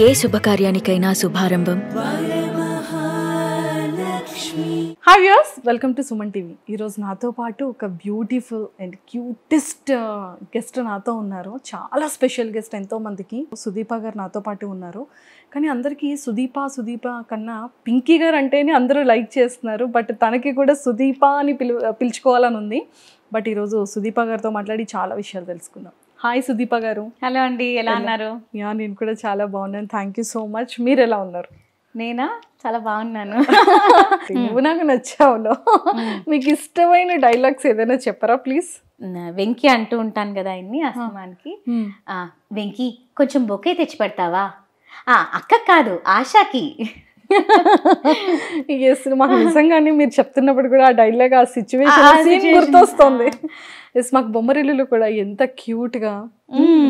ఏ శుభకార్యానికైనా శుభారంభం. Hi viewers, welcome to Suman TV. ఈరోజు నాతో పాటు ఒక బ్యూటిఫుల్ అండ్ క్యూటెస్ట్ గెస్ట్ నాతో ఉన్నారు. చాలా స్పెషల్ గెస్ట్ ఎంతోమందికి. సుదీప గారు నాతో పాటు ఉన్నారు. కానీ అందరికీ సుదీప కన్నా పింకీ గారు అంటేనే అందరూ లైక్ చేస్తున్నారు. బట్ తనకి కూడా సుదీప అని పిలుచుకోవాలని ఉంది. బట్ ఈరోజు సుదీప గారితో మాట్లాడి చాలా విషయాలు తెలుసుకుందాం. హాయ్ సుదీప గారు. హలో అండి, ఎలా ఉన్నారు? నేను కూడా చాలా బాగున్నాను, థ్యాంక్ యూ సో మచ్. మీరు ఎలా ఉన్నారు? నేనా చాలా బాగున్నాను. నువ్వు నాకు నచ్చావులో మీకు ఇష్టమైన డైలాగ్స్ ఏదైనా చెప్పరా ప్లీజ్? వెంకీ అంటూ ఉంటాను కదా ఆయన్ని అస్తమానికి. వెంకీ కొంచెం బొకే తెచ్చి పెడతావా? అక్క కాదు, ఆశాకి. మాకు నిజంగానే మీరు చెప్తున్నప్పుడు కూడా ఆ డైలాగ్, ఆ సిచ్యువేషన్ గుర్తొస్తుంది. మాకు బొమ్మరిల్లులో కూడా ఎంత క్యూట్ గా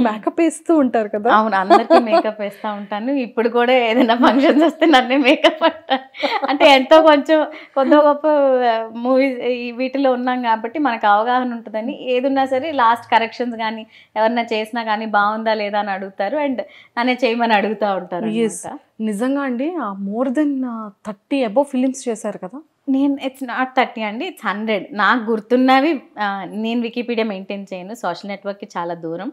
మేకప్ వేస్తూ ఉంటారు కదా. అవును, అందరికి మేకప్ వేస్తూ ఉంటాను. ఇప్పుడు కూడా ఏదైనా ఫంక్షన్స్ వస్తే నన్నే మేకప్ అంటాను. అంటే ఎంతో కొంత గొప్ప మూవీస్ వీటిలో ఉన్నాం కాబట్టి మనకు అవగాహన ఉంటుందని. ఏదున్నా సరే లాస్ట్ కరెక్షన్స్ కానీ ఎవరన్నా చేసినా కానీ బాగుందా లేదా అని అడుగుతారు. అండ్ నన్నే చేయమని అడుగుతూ ఉంటారు. నిజంగా అండి, మోర్ దెన్ 30 అబౌవ్ ఫిలిమ్స్ చేశారు కదా. నేను ఇట్స్ నాట్ 30 అండి, ఇట్స్ 100. నాకు గుర్తున్నవి. నేను వికీపీడియా మెయింటైన్ చేయను, సోషల్ నెట్వర్క్కి చాలా దూరం.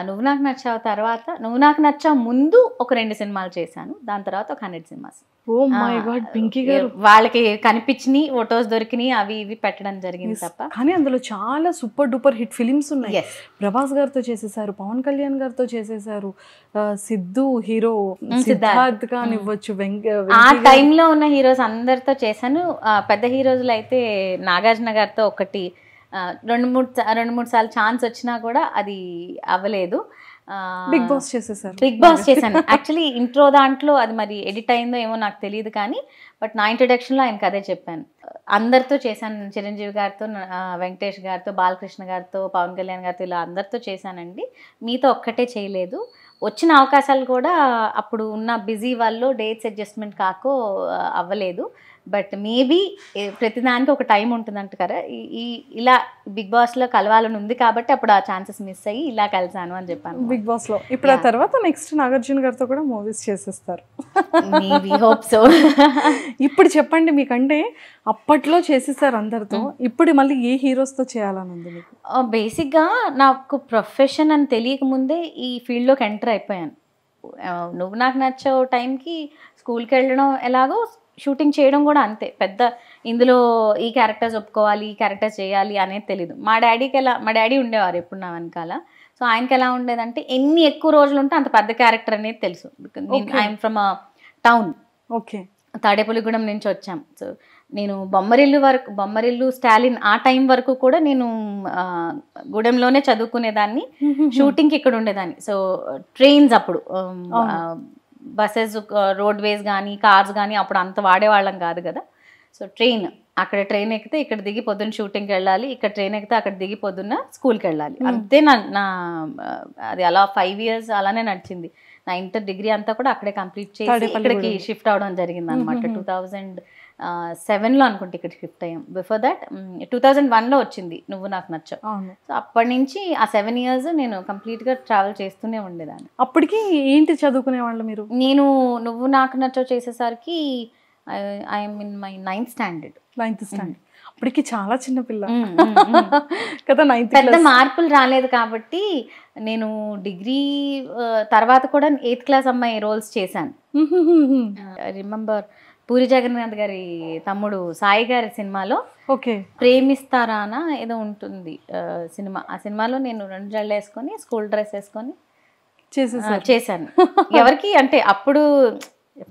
నువ్వు నాకు నచ్చావు తర్వాత, నువ్వు నాకు నచ్చావు ముందు ఒక 2 సినిమాలు చేశాను. దాని తర్వాత ఒక 100 cinemas. Oh my god, Pinky గారు. వాళ్ళకి కనిపించినాయి, ఫొటోస్ దొరికినాయి, అవి ఇవి పెట్టడం జరిగింది తప్ప. కానీ అందులో చాలా సూపర్ డూపర్ హిట్ ఫిలిమ్స్ ఉన్నాయి. ప్రభాస్ గారితో చేసేసారు, పవన్ కళ్యాణ్ గారితో చేసేసారు, సిద్ధు హీరో సిద్ధార్థ్ కానివ్వచ్చు, ఆ టైంలో ఉన్న హీరోస్ అందరితో చేశాను. పెద్ద హీరోలు అయితే నాగార్జున గారితో ఒకటి 2-3 సార్లు ఛాన్స్ వచ్చినా కూడా అది అవ్వలేదు. బిగ్ బాస్ చేసేసారు. బిగ్ బాస్ చేశాను. యాక్చువల్లీ ఇంట్రో దాంట్లో అది మరి ఎడిట్ అయిందో ఏమో నాకు తెలియదు, కానీ బట్ నా ఇంట్రొడక్షన్లో ఆయనకు అదే చెప్పాను. అందరితో చేశాను, చిరంజీవి గారితో, వెంకటేష్ గారితో, బాలకృష్ణ గారితో, పవన్ కళ్యాణ్ గారితో, ఇలా అందరితో చేశానండి. మీతో ఒక్కటే చేయలేదు. వచ్చిన అవకాశాలు కూడా అప్పుడు ఉన్న బిజీ వాళ్ళు డేట్స్ అడ్జస్ట్మెంట్ కాకో అవ్వలేదు. బట్ మేబీ ప్రతిదానికి ఒక టైం ఉంటుందంట కదా. ఇలా బిగ్ బాస్లో కలవాలని ఉంది కాబట్టి అప్పుడు ఆ ఛాన్సెస్ మిస్ అయ్యి ఇలా కలిసాను అని చెప్పాను బిగ్ బాస్లో. ఇప్పుడు ఆ తర్వాత నెక్స్ట్ నాగార్జున గారితో కూడా మూవీస్ చేసేస్తారు. Maybe hope so. ఇప్పుడు చెప్పండి, మీకంటే అప్పట్లో చేసేసారు అందరితో, ఇప్పుడు మళ్ళీ ఏ హీరోస్తో చేయాలని ఉంది మీకు? బేసిక్గా నాకు ప్రొఫెషన్ అని తెలియక ముందే ఈ ఫీల్డ్లోకి ఎంటర్ అయిపోయాను. నువ్వు నాకు నచ్చే టైంకి స్కూల్కి వెళ్ళడం ఎలాగో, షూటింగ్ చేయడం కూడా అంతే. పెద్ద ఇందులో ఈ క్యారెక్టర్స్ ఒప్పుకోవాలి, ఈ క్యారెక్టర్స్ చేయాలి అనేది తెలీదు. మా డాడీ ఉండేవారు ఎప్పుడు నా వెనకాల. సో ఆయనకి ఎలా ఉండేదంటే ఎన్ని ఎక్కువ రోజులు ఉంటే అంత పెద్ద క్యారెక్టర్ అనేది తెలుసు. I'm from a town. Okay. Tadepalligudem నుంచి వచ్చాం. సో నేను బొమ్మరిల్లు స్టాలిన్ ఆ టైం వరకు కూడా నేను గూడెంలోనే చదువుకునేదాన్ని, షూటింగ్కి ఇక్కడ ఉండేదాన్ని. సో ట్రైన్స్ అప్పుడు బస్సెస్, రోడ్వేస్ కానీ కార్స్ కానీ అప్పుడు అంత వాడేవాళ్ళం కాదు కదా. సో అక్కడ ట్రైన్ ఎక్కితే ఇక్కడ దిగి పొద్దున్న షూటింగ్కి వెళ్ళాలి, ఇక్కడ ట్రైన్ ఎక్కితే అక్కడ దిగి పొద్దున్న స్కూల్కి వెళ్ళాలి. అంతే నా అది అలా 5 years అలానే నడిచింది. నా ఇంటర్ డిగ్రీ అంతా కూడా అక్కడే కంప్లీట్ చేసి ఇక్కడికి షిఫ్ట్ అవడం జరిగింది అనమాట. 2007లో అనుకుంటే ఇక్కడ షిఫ్ట్ అయ్యాం. బిఫోర్ దట్ 2001లో వచ్చింది నువ్వు నాకు నచ్చావు. సో అప్పటి నుంచి ఆ 7 years నేను కంప్లీట్గా ట్రావెల్ చేస్తూనే ఉండేదాన్ని. అప్పటికి ఏంటి చదువుకునే వాళ్ళు మీరు? నేను నువ్వు నాకు నచ్చావు చేసేసరికి I'm in my 9th standard. అప్పటికి చాలా చిన్న పిల్ల కదా. 9th పెద్ద మార్పులు రాలేదు కాబట్టి నేను డిగ్రీ తర్వాత కూడా 8th class అమ్మాయి రోల్స్ చేశాను. రిమెంబర్ పూరి జగన్నాథ్ గారి తమ్ముడు సాయి గారి సినిమాలో ప్రేమిస్తారానా ఏదో ఉంటుంది సినిమా. ఆ సినిమాలో నేను 2 జళ్ళు వేసుకొని స్కూల్ డ్రెస్ వేసుకొని చేశాను. ఎవరికి అంటే అప్పుడు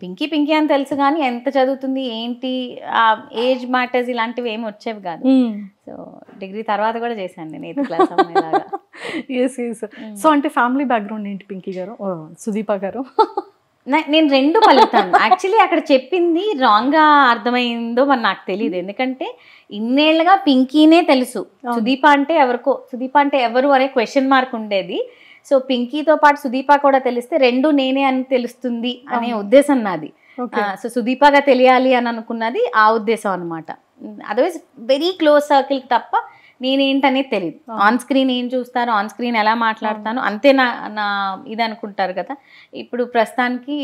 పింకీ అని తెలుసు కానీ ఎంత చదువుతుంది ఏంటి, ఆ ఏజ్ మ్యాటర్స్ ఇలాంటివి ఏమి వచ్చేవి కాదు. సో డిగ్రీ తర్వాత కూడా చేశాను నేను 8th class అమ్మాయిలాగా. సో అంటే ఫ్యామిలీ బ్యాక్గ్రౌండ్ ఏంటి పింకీ గారు, సుదీప గారు? నేను 2 పలుకుతాను. యాక్చువల్లీ అక్కడ చెప్పింది రాంగ్గా అర్థమైందో మరి నాకు తెలియదు. ఎందుకంటే ఇన్నేళ్లుగా పింకీనే తెలుసు, సుదీప అంటే ఎవరు అనే క్వశ్చన్ మార్క్ ఉండేది. సో పింకీతో పాటు సుదీప కూడా తెలిస్తే 2 నేనే అని తెలుస్తుంది అనే ఉద్దేశం నాది. సో సుదీపగా తెలియాలి అని అనుకున్నది ఆ ఉద్దేశం అనమాట. అదర్వైజ్ వెరీ క్లోజ్ సర్కిల్కి తప్ప నేనేంటనేది తెలియదు. ఆన్ స్క్రీన్ ఏం చూస్తారో, ఆన్ స్క్రీన్ ఎలా మాట్లాడతానో అంతే నా ఇది అనుకుంటారు కదా. ఇప్పుడు ప్రస్తుతానికి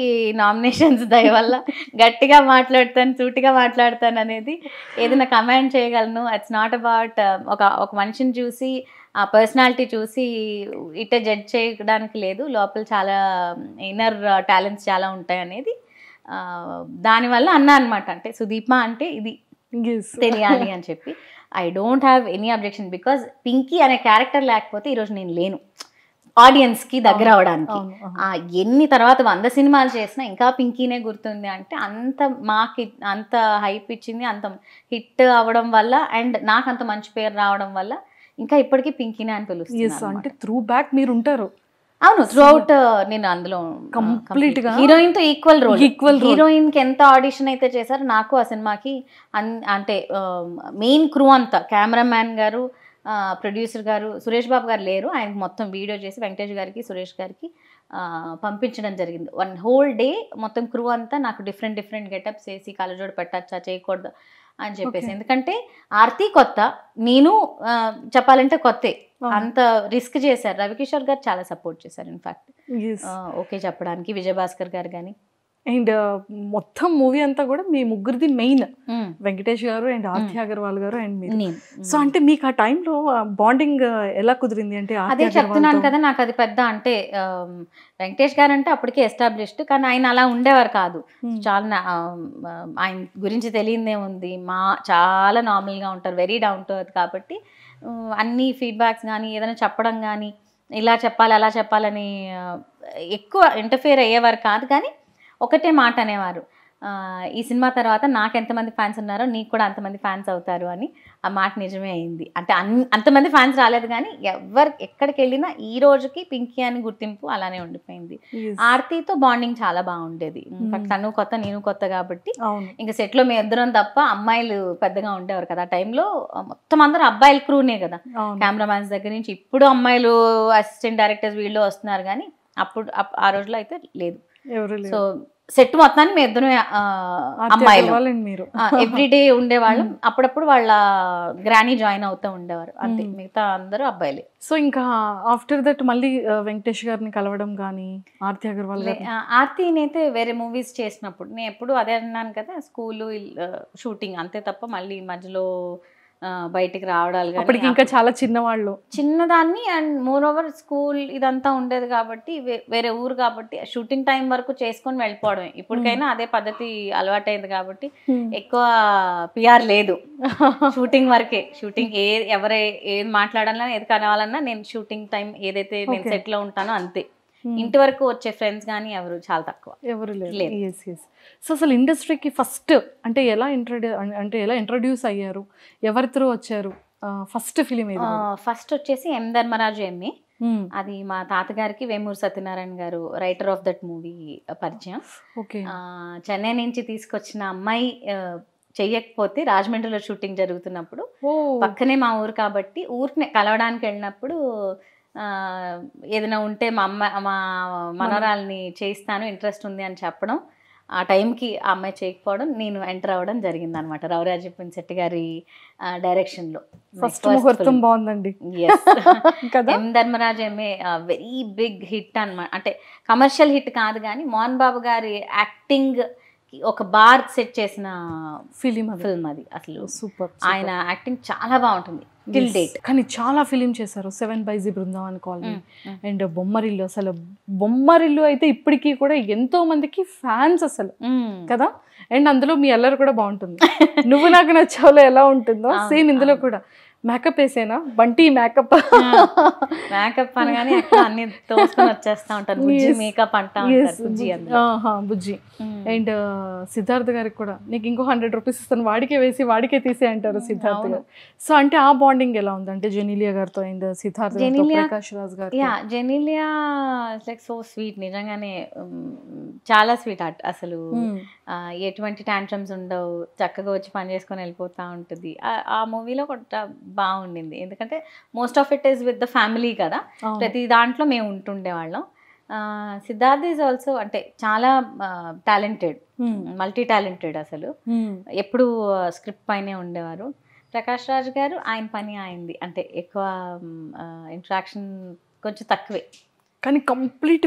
నామినేషన్స్ దయ వల్ల గట్టిగా మాట్లాడతాను, సూటిగా మాట్లాడతాను అనేది ఏదైనా కమాండ్ చేయగలను. ఇట్స్ నాట్ అబౌట్ ఒక మనిషిని చూసి ఆ పర్సనాలిటీ చూసి ఇట్టే జడ్జ్ చేయడానికి లేదు. లోపల చాలా ఇన్నర్ టాలెంట్స్ చాలా ఉంటాయి అనేది దానివల్ల అన్నా అనమాట. అంటే సుదీప అంటే ఇది తెలియాలి అని చెప్పి. I don't have any objection because Pinky అనే క్యారెక్టర్ లేకపోతే ఈరోజు నేను లేను ఆడియన్స్కి దగ్గర అవడానికి. ఎన్ని తర్వాత 100 సినిమాలు చేసినా ఇంకా పింకీనే గుర్తుంది అంటే అంత హైప్ ఇచ్చింది, అంత హిట్ అవ్వడం వల్ల అండ్ నాకు అంత మంచి పేరు రావడం వల్ల ఇంకా ఇప్పటికీ పింకీనే అని పిలుస్తుంది. అంటే త్రూ బ్యాక్ మీరు ఉంటారు. అవును, త్రూ అవుట్ నేను అందులో కంప్లీట్ గా హీరోయిన్ తో ఈక్వల్ హీరోయిన్ కి ఎంత ఆడిషన్ అయితే చేశారో నాకు ఆ సినిమాకి అంటే మెయిన్ క్రూ అంతా కెమెరామ్యాన్ గారు, ప్రొడ్యూసర్ గారు, సురేష్ బాబు గారు లేరు, ఆయనకి మొత్తం వీడియో చేసి వెంకటేష్ గారికి, సురేష్ గారికి పంపించడం జరిగింది. 1 whole day మొత్తం క్రూ అంతా నాకు డిఫరెంట్ గెటప్స్ వేసి కళ్ళజోడు పెట్టచ్చా చేయకూడదు అని చెప్పేసి. ఎందుకంటే ఆర్తి కొత్త, నేను చెప్పాలంటే కొత్తే, అంత రిస్క్ చేశారు. రవికిషోర్ గారు చాలా సపోర్ట్ చేశారు ఇన్ఫాక్ట్ ఓకే చెప్పడానికి, విజయభాస్కర్ గారు కానీ. అండ్ మొత్తం మూవీ అంతా కూడా మీ ముగ్గురిది మెయిన్, వెంకటేష్ గారు అండ్ ఆర్తి అగర్వాల్ గారు అండ్ మీరు. సో అంటే మీకు ఆ టైంలో బాండింగ్ ఎలా కుదిరింది? అంటే అదే చెప్తున్నాను కదా, నాకు అది పెద్ద అంటే వెంకటేష్ గారు అంటే అప్పటికే ఎస్టాబ్లిష్డ్, కానీ ఆయన అలా ఉండేవారు కాదు. చాలా ఆయన గురించి తెలియదే ఉంది, చాలా నార్మల్గా ఉంటారు, వెరీ డౌన్ టు ఎర్త్. కాబట్టి అన్ని ఫీడ్బ్యాక్స్ కానీ ఏదైనా చెప్పడం కానీ ఇలా చెప్పాలి అలా చెప్పాలని ఎక్కువ ఇంటర్ఫియర్ అయ్యేవారు కాదు. కానీ ఒకటే మాట అనేవారు, ఈ సినిమా తర్వాత నాకు ఎంతమంది ఫ్యాన్స్ ఉన్నారో నీకు కూడా అంతమంది ఫ్యాన్స్ అవుతారు అని. ఆ మాట నిజమే అయింది. అంటే అంతమంది ఫ్యాన్స్ రాలేదు కానీ ఎక్కడికి వెళ్ళినా ఈ రోజుకి పింకీ అని గుర్తింపు అలానే ఉండిపోయింది. ఆర్తితో బాండింగ్ చాలా బాగుండేది. తను కొత్త నేను కొత్త కాబట్టి ఇంకా సెట్లో మేము ఇద్దరం తప్ప అమ్మాయిలు పెద్దగా ఉండేవారు కదా. ఆ టైంలో మొత్తం అందరూ అబ్బాయిల క్రూనే కదా, కెమెరామ్యాన్స్ దగ్గర నుంచి. ఇప్పుడు అమ్మాయిలు అసిస్టెంట్ డైరెక్టర్స్ వీళ్ళు వస్తున్నారు కానీ అప్పుడు ఆ రోజులో అయితే లేదు. సో సెట్ మొత్తాన్ని మేము ఇద్దరు అమ్మాయిలు ఎవ్రీడే ఉండేవాళ్ళం. అప్పుడప్పుడు వాళ్ళ గ్రానీ జాయిన్ అవుతూ ఉండేవారు, అంతే. మిగతా అందరూ అబ్బాయిలే. సో ఇంకా ఆఫ్టర్ దట్ మళ్ళీ వెంకటేష్ గారిని కలవడం కానీ, ఆర్తి అగర్వాల్ ఆర్తిని అయితే వేరే మూవీస్ చేసినప్పుడు నేను ఎప్పుడు అదే అన్నాను కదా, స్కూలు షూటింగ్ అంతే తప్ప మళ్ళీ మధ్యలో బయటికి రావడాలు కానీ. ఇంకా చాలా చిన్నదాన్ని అండ్ మోర్ ఓవర్ స్కూల్ ఇదంతా ఉండేది కాబట్టి వేరే ఊరు కాబట్టి షూటింగ్ టైం వరకు చేసుకొని వెళ్ళిపోవడమే. ఇప్పటికైనా అదే పద్ధతి అలవాటైంది కాబట్టి ఎక్కువ పిఆర్ లేదు, షూటింగ్ వరకే. షూటింగ్ ఏది మాట్లాడాలన్నా ఏది కలవాలన్నా నేను షూటింగ్ టైం ఏదైతే నేను సెట్ లో ఉంటానో అంతే. ఇంటి వరకు వచ్చే ఫ్రెండ్స్ కానీ ఎవరు చాలా తక్కువ, ఎవరు లేదు. సో అసలు ఇండస్ట్రీకి ఫస్ట్ అంటే ఎలా ఇంట్రడ్యూస్ అయ్యారు, ఎవరి త్రూ వచ్చారు? ఫస్ట్ ఫిలిం ఫస్ట్ వచ్చేసి ఎం ధర్మరాజు ఎంఏ. అది మా తాతగారికి వేమూరు సత్యనారాయణ గారు రైటర్ ఆఫ్ దట్ మూవీ పరిచయం. చెన్నై నుంచి తీసుకొచ్చిన అమ్మాయి చెయ్యకపోతే రాజమండ్రిలో షూటింగ్ జరుగుతున్నప్పుడు, పక్కనే మా ఊరు కాబట్టి ఊరిని కలవడానికి వెళ్ళినప్పుడు ఏదైనా ఉంటే మా మనవరాల్ని చేయిస్తాను ఇంట్రెస్ట్ ఉంది అని చెప్పడం, ఆ టైంకి ఆ అమ్మాయి చేయకపోవడం, నేను ఎంటర్ అవ్వడం జరిగింది అనమాట. రవిరాజు పిన్సెట్టి గారి డైరెక్షన్లో. ఫస్ట్ ముహూర్తం బాగుందండి. M Dharmaraju MA very big hit అనమాట. అంటే కమర్షియల్ హిట్ కాదు కానీ మోహన్ బాబు గారి యాక్టింగ్ ఒక బార్ సెట్ చేసిన ఫిలిం అది. అసలు సూపర్. ఆయన యాక్టింగ్ చాలా బాగుంటుంది టిల్ డేట్. కానీ చాలా ఫిలిం చేశారు. 7 by Z Brindavan colony and Bommarillu. అసలు బొమ్మరిల్లు అయితే ఇప్పటికీ కూడా ఎంతో మందికి ఫ్యాన్స్ అసలు కదా. అండ్ అందులో మీ అల్లరి కూడా బాగుంటుంది. నువ్వు నాకు నచ్చావులో ఎలా ఉంటుందో సేమ్ ఇందులో కూడా. మేకప్ వేసేనా? బంటి మేకప్ అనగానే అన్ని తోసుకొని వచ్చేస్తా ఉంటారు. బుజ్జి మేకప్ అంటా బుజ్జి. అండ్ సిద్ధార్థ్ గారికి కూడా నీకు ఇంకో 100 రూపీస్ ఇస్తాను, వాడికే వేసి వాడికే తీసే అంటారు సిద్ధార్థ్ గారు. సో అంటే ఆ బాండింగ్ ఎలా ఉంది అంటే జెనీలియా గారితో అండ్ సిద్ధార్థ్ ప్రకాష్ రాజ్ గారు? జెనీలియా లైక్ సో స్వీట్, నిజంగానే చాలా స్వీట్ ఆర్ట్. అసలు ఎటువంటి టాంట్రమ్స్ ఉండవు, చక్కగా వచ్చి పని చేసుకొని వెళ్ళిపోతూ ఉంటుంది. ఆ మూవీలో కూడా బాగుండింది. ఎందుకంటే most of it is with the family కదా, ప్రతి దాంట్లో మేము ఉంటుండేవాళ్ళం. సిద్ధార్థ్ ఈజ్ ఆల్సో అంటే చాలా టాలెంటెడ్, మల్టీ టాలెంటెడ్. అసలు ఎప్పుడు స్క్రిప్ట్ పైనే ఉండేవారు. ప్రకాష్ రాజ్ గారు ఆయన పని అయింది, అంటే ఎక్కువ ఇంట్రాక్షన్ కొంచెం తక్కువే, కానీ కంప్లీట్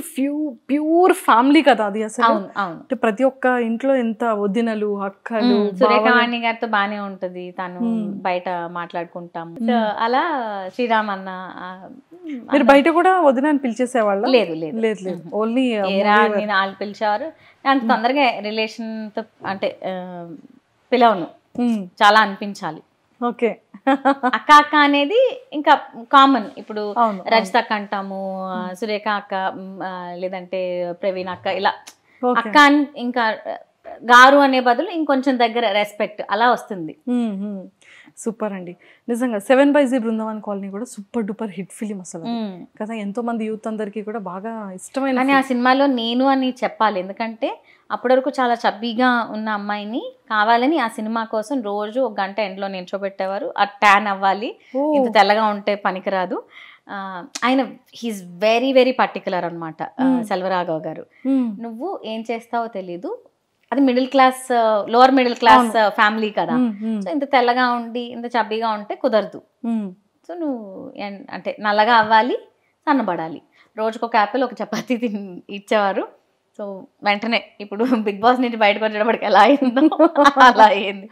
ప్యూర్ ఫ్యామిలీ కదా అది అసలు. అవును అవును. అంటే ప్రతి ఒక్క ఇంట్లో ఎంత వదినలు అక్కలు సురేఖవాణి గారితో బానే ఉంటది, తను బయట మాట్లాడుకుంటాం. సో అలా శ్రీరామ్ అన్న మీరు బయట కూడా వదిన అని పిలిచేసేవాళ్ళ? లేదు లేదు లేదు లేదు, ఓన్లీ నేను వాళ్ళు పిలిచేవారు. అంత తొందరగా రిలేషన్ తో అంటే పిలవను, చాలా అనిపించాలి. ఓకే, అక్క అక్క అనేది ఇంకా కామన్. ఇప్పుడు రజిత అక్క అంటాము, సురేఖ అక్క, లేదంటే ప్రవీణ్ అక్క, ఇలా అక్క ఇంకా గారు అనే బదులు ఇంకొంచెం దగ్గర రెస్పెక్ట్ అలా వస్తుంది. సూపర్ అండి, నిజంగా 7/G బృందావన్ కాలనీ కూడా సూపర్ డూపర్ హిట్ ఫిలిం అసలు కదా. ఎంతో మంది యూత్ అందరికి కూడా బాగా ఇష్టమైన. కానీ ఆ సినిమాలో నేను అని చెప్పాలి, ఎందుకంటే అప్పటి వరకు చాలా చబ్బీగా ఉన్న అమ్మాయిని కావాలని ఆ సినిమా కోసం రోజు 1 గంట ఎండ్లో నిల్చోబెట్టేవారు. ఆ ట్యాన్ అవ్వాలి, ఇంత తెల్లగా ఉంటే పనికిరాదు. ఆయన హీస్ వెరీ వెరీ పర్టికులర్ అనమాట సెల్వరాఘవ్ గారు. నువ్వు ఏం చేస్తావో తెలీదు, అది middle class, lower middle class family కదా, సో ఇంత తెల్లగా ఉండి ఇంత చబ్బీగా ఉంటే కుదరదు. సో నువ్వు అంటే నల్లగా అవ్వాలి, సన్నబడాలి. రోజుకొక యాపిల్ ఒక చపాతీ ఇచ్చేవారు. సో వెంటనే ఇప్పుడు బిగ్ బాస్ నుంచి బయటకు వచ్చేటప్పటికి ఎలా అయిందో అలా అయింది.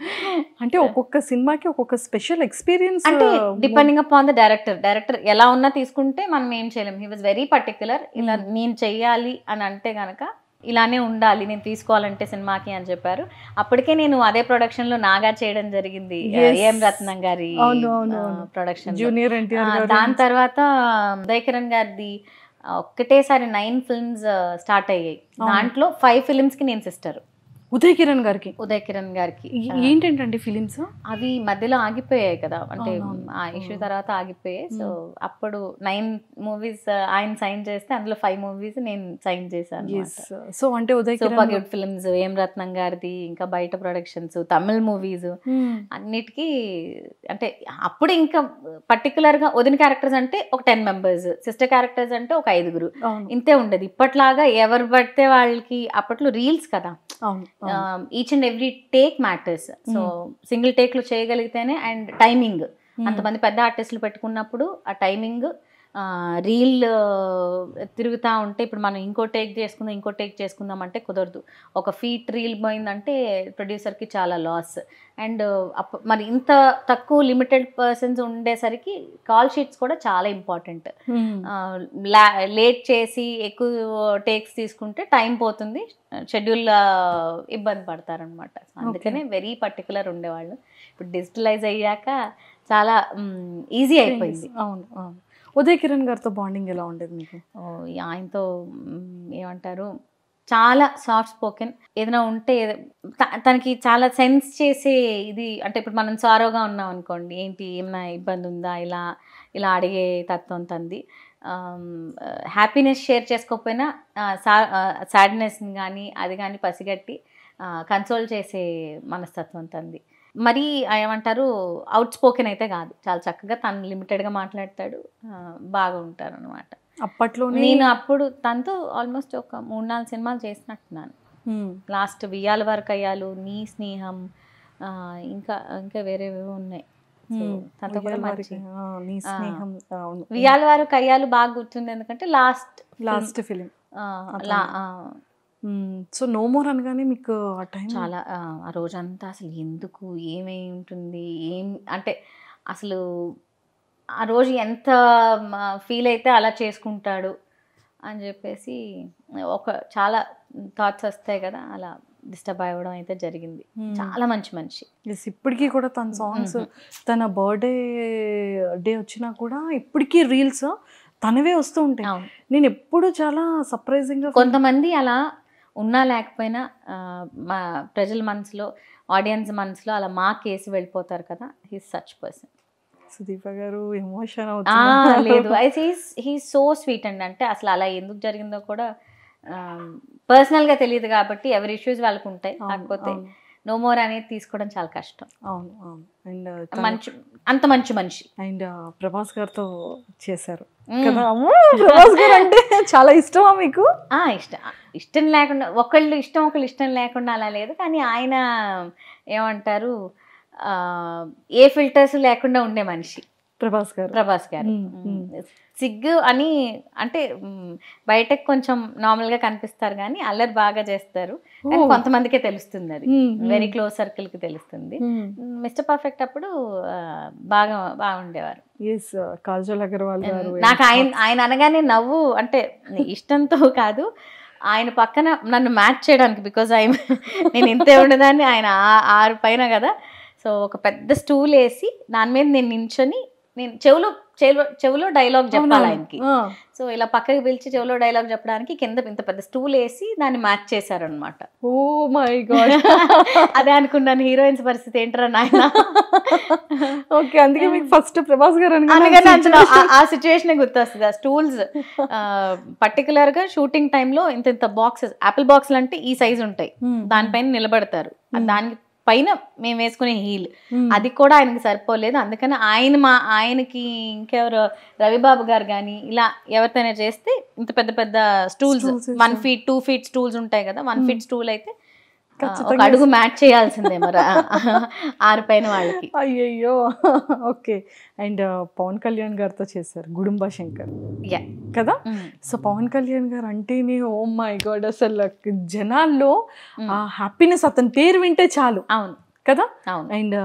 అంటే ఒక్కొక్క సినిమాకి ఒక్కొక్క స్పెషల్ ఎక్స్పీరియన్స్, అంటే డిపెండింగ్ అపాన్ ద డైరెక్టర్ ఎలా ఉన్నా తీసుకుంటే మనం ఏం చేయలేం. హీ వాజ్ వెరీ పర్టికులర్, ఇలా నేను చెయ్యాలి అని అంటే గనక ఇలానే ఉండాలి, నేను తీసుకోవాలంటే సినిమాకి అని చెప్పారు. అప్పటికే నేను అదే ప్రొడక్షన్ లో నాగా చేయడం జరిగింది, ఏం రత్నం గారి ప్రొడక్షన్ జూనియర్ ఎన్టీఆర్. దాని తర్వాత ఉదయ్ కిరణ్ గారిది ఒక్కటేసారి 9 ఫిల్మ్స్ స్టార్ట్ అయ్యాయి. దాంట్లో 5 ఫిలిమ్స్ కి నేను సిస్టర్. ఉదయ్ కిరణ్ గారికి ఏంటంటే ఫిలిమ్స్ అవి మధ్యలో ఆగిపోయాయి కదా, అంటే ఆ ఇష్యూ తర్వాత ఆగిపోయాయి. సో అప్పుడు 9 మూవీస్ ఆయన సైన్ చేస్తే అందులో 5 మూవీస్ నేను సైన్ చేశాను. సో అంటే ఉదయ్ సూపర్ గుడ్ ఫిల్మ్స్, ఏం రత్నం గారిది, ఇంకా బయట ప్రొడక్షన్స్, తమిళ్ మూవీస్ అన్నిటికీ. అంటే అప్పుడు ఇంకా పర్టికులర్ గా వదిన క్యారెక్టర్స్ అంటే ఒక 10 మెంబర్స్, సిస్టర్ క్యారెక్టర్స్ అంటే ఒక 5 ఇంతే ఉండేది. ఇప్పట్లాగా ఎవరు పడితే వాళ్ళకి, అప్పట్లో రీల్స్ కదా, each and every take matters. So single take లో చేయగలిగితేనే, అండ్ టైమింగ్, అంతమంది పెద్ద ఆర్టిస్టులు పెట్టుకున్నప్పుడు ఆ టైమింగ్, రీల్ తిరుగుతూ ఉంటే ఇప్పుడు మనం ఇంకో టేక్ చేసుకుందాం అంటే కుదరదు. ఒక ఫీట్ రీల్ పోయిందంటే ప్రొడ్యూసర్కి చాలా లాస్. అండ్ మరి ఇంత తక్కువ లిమిటెడ్ పర్సన్స్ ఉండేసరికి కాల్ షీట్స్ కూడా చాలా ఇంపార్టెంట్. లేట్ చేసి ఎక్కువ టేక్స్ తీసుకుంటే టైం పోతుంది, షెడ్యూల్ ఇబ్బంది పడతారనమాట. అందుకనే వెరీ పర్టికులర్ ఉండేవాళ్ళు. ఇప్పుడు డిజిటలైజ్ అయ్యాక చాలా ఈజీ అయిపోయింది. అవును. ఉదయ్ కిరణ్ గారితో బాండింగ్ ఎలా ఉండేది మీకు? ఆయనతో ఏమంటారు, చాలా సాఫ్ట్ స్పోకెన్. ఏదైనా ఉంటే తనకి చాలా సెన్స్ చేసే ఇది. అంటే ఇప్పుడు మనం సారోగా ఉన్నాం అనుకోండి, ఏంటి ఏమైనా ఇబ్బంది ఉందా, ఇలా అడిగే తత్వం తంది. హ్యాపీనెస్ షేర్ చేసుకోకపోయినా సాడ్నెస్ని కానీ అది కానీ పసిగట్టి కన్సోల్ చేసే మనస్తత్వం తంది. మరీ ఏమంటారు, అవుట్ స్పోకెన్ అయితే కాదు, చాలా చక్కగా తను లిమిటెడ్గా మాట్లాడతాడు, బాగా ఉంటారు అనమాట. అప్పట్లో నేను అప్పుడు తనతో ఆల్మోస్ట్ ఒక 3-4 సినిమాలు చేసినట్టున్నాను. లాస్ట్ వియ్యాల వరకు అయ్యాలు, నీ స్నేహం, ఇంకా వేరేవేవో ఉన్నాయి. తనతో కూడా వియ్యాల వరకు అయ్యాలు బాగా గుర్తుంది, ఎందుకంటే last film. So no more అనగానే మీకు ఆ టైం చాలా, ఆ రోజంతా అసలు ఎందుకు, ఏమై ఉంటుంది, అంటే అసలు ఆ రోజు ఎంత ఫీల్ అయితే అలా చేసుకుంటాడు అని చెప్పేసి చాలా థాట్స్ వస్తాయి కదా, అలా డిస్టర్బ్ అవ్వడం అయితే జరిగింది. చాలా మంచి మనిషి. ఇప్పటికీ కూడా తన సాంగ్స్, తన బర్త్డే డే వచ్చినా కూడా ఇప్పటికీ రీల్స్ తనవే వస్తూ ఉంటాయి. నేను ఎప్పుడు చాలా సర్ప్రైజింగ్గా, కొంతమంది అలా ఉన్నా లేకపోయినా మా ప్రజల మనసులో, ఆడియన్స్ మనసులో అలా కేసి వెళ్ళిపోతారు కదా. He's such person. సుదీప గారు ఎమోషన్ లేదు, హీస్ సో స్వీట్ అండి. అంటే అసలు అలా ఎందుకు జరిగిందో కూడా పర్సనల్గా తెలియదు కాబట్టి ఎవరి ఇష్యూస్ వాళ్ళకు ఉంటాయి. కాకపోతే నో మోర్ అనేది తీసుకోవడం చాలా కష్టం. అవును. అండ్ అంత మంచి మనిషి. అండ్ ప్రభాస్ గారితో చేశారు కదా. ప్రభాస్ గారు అంటే చాలా ఇష్టమా మీకు? ఇష్టం లేకుండా, ఒకళ్ళు ఇష్టం లేకుండా అలా లేదు. కానీ ఆయన ఏమంటారు, ఏ ఫిల్టర్స్ లేకుండా ఉండే మనిషి ప్రభాస్ గారు. ప్రభాస్ గారు. సిగ్గు అని అంటే బయటకు కొంచెం నార్మల్ గా కనిపిస్తారు కానీ అల్లరి బాగా చేస్తారు, కానీ కొంతమందికే తెలుస్తుంది, అది వెరీ క్లోజ్ సర్కిల్ కి తెలుస్తుంది. మిస్టర్ పర్ఫెక్ట్ అప్పుడు బాగుండేవారు. కాజల్ అగర్వాల్ గారు. నాకు ఆయన అనగానే నవ్వు, అంటే ఇష్టంతో కాదు, ఆయన పక్కన నన్ను మ్యాచ్ చేయడానికి, బికాజ్ నేను ఇంతే ఉండదాన్ని, ఆయన 6 పైన కదా. సో ఒక పెద్ద స్టూల్ వేసి దాని మీద నేను నించొని, నేను చెవులో డైలాగ్ చెప్పాలి ఆయనకి. సో ఇలా పక్కకి పిలిచి చెవులో డైలాగ్ చెప్పడానికి కింద ఇంత పెద్ద స్టూల్ వేసి దాన్ని మ్యాచ్ చేశారనమాట. Oh my god. అదే అనుకున్నాను, హీరోయిన్స్ పరిస్థితి ఏంటరా నాయన. ఓకే, అందుకే మీకు ఫస్ట్ ప్రభాస్ గారు ఆ సిచ్యువేషన్ గుర్తొస్తుంది. ఆ స్టూల్స్ పర్టికులర్ గా షూటింగ్ టైంలో ఇంత బాక్సెస్, యాపిల్ బాక్స్లు అంటే ఈ సైజ్ ఉంటాయి, దానిపైన నిలబడతారు. దానికి పైన మేము వేసుకునే హీల్ అది కూడా ఆయనకి సరిపోలేదు. అందుకని ఆయనకి ఇంకెవరు రవిబాబు గారు కానీ ఇలా ఎవరితోనే చేస్తే ఇంత పెద్ద పెద్ద స్టూల్స్ 1 feet 2 feet స్టూల్స్ ఉంటాయి కదా, 1 feet స్టూల్ అయితే ఒక అడుగు మ్యాచ్ చేయాల్సిందే మరి 6 పైన వాళ్ళకి. అయ్యయ్యో. ఓకే. అండ్ పవన్ కళ్యాణ్ గారితో చేశారు గుడుంబా శంకర్ కదా. సో పవన్ కళ్యాణ్ గారు అంటేనే ఓ మై గాడ్, అసలు జనాల్లో ఆ హ్యాపీనెస్, అతని పేరు వింటే చాలు. అవును కదా. అండ్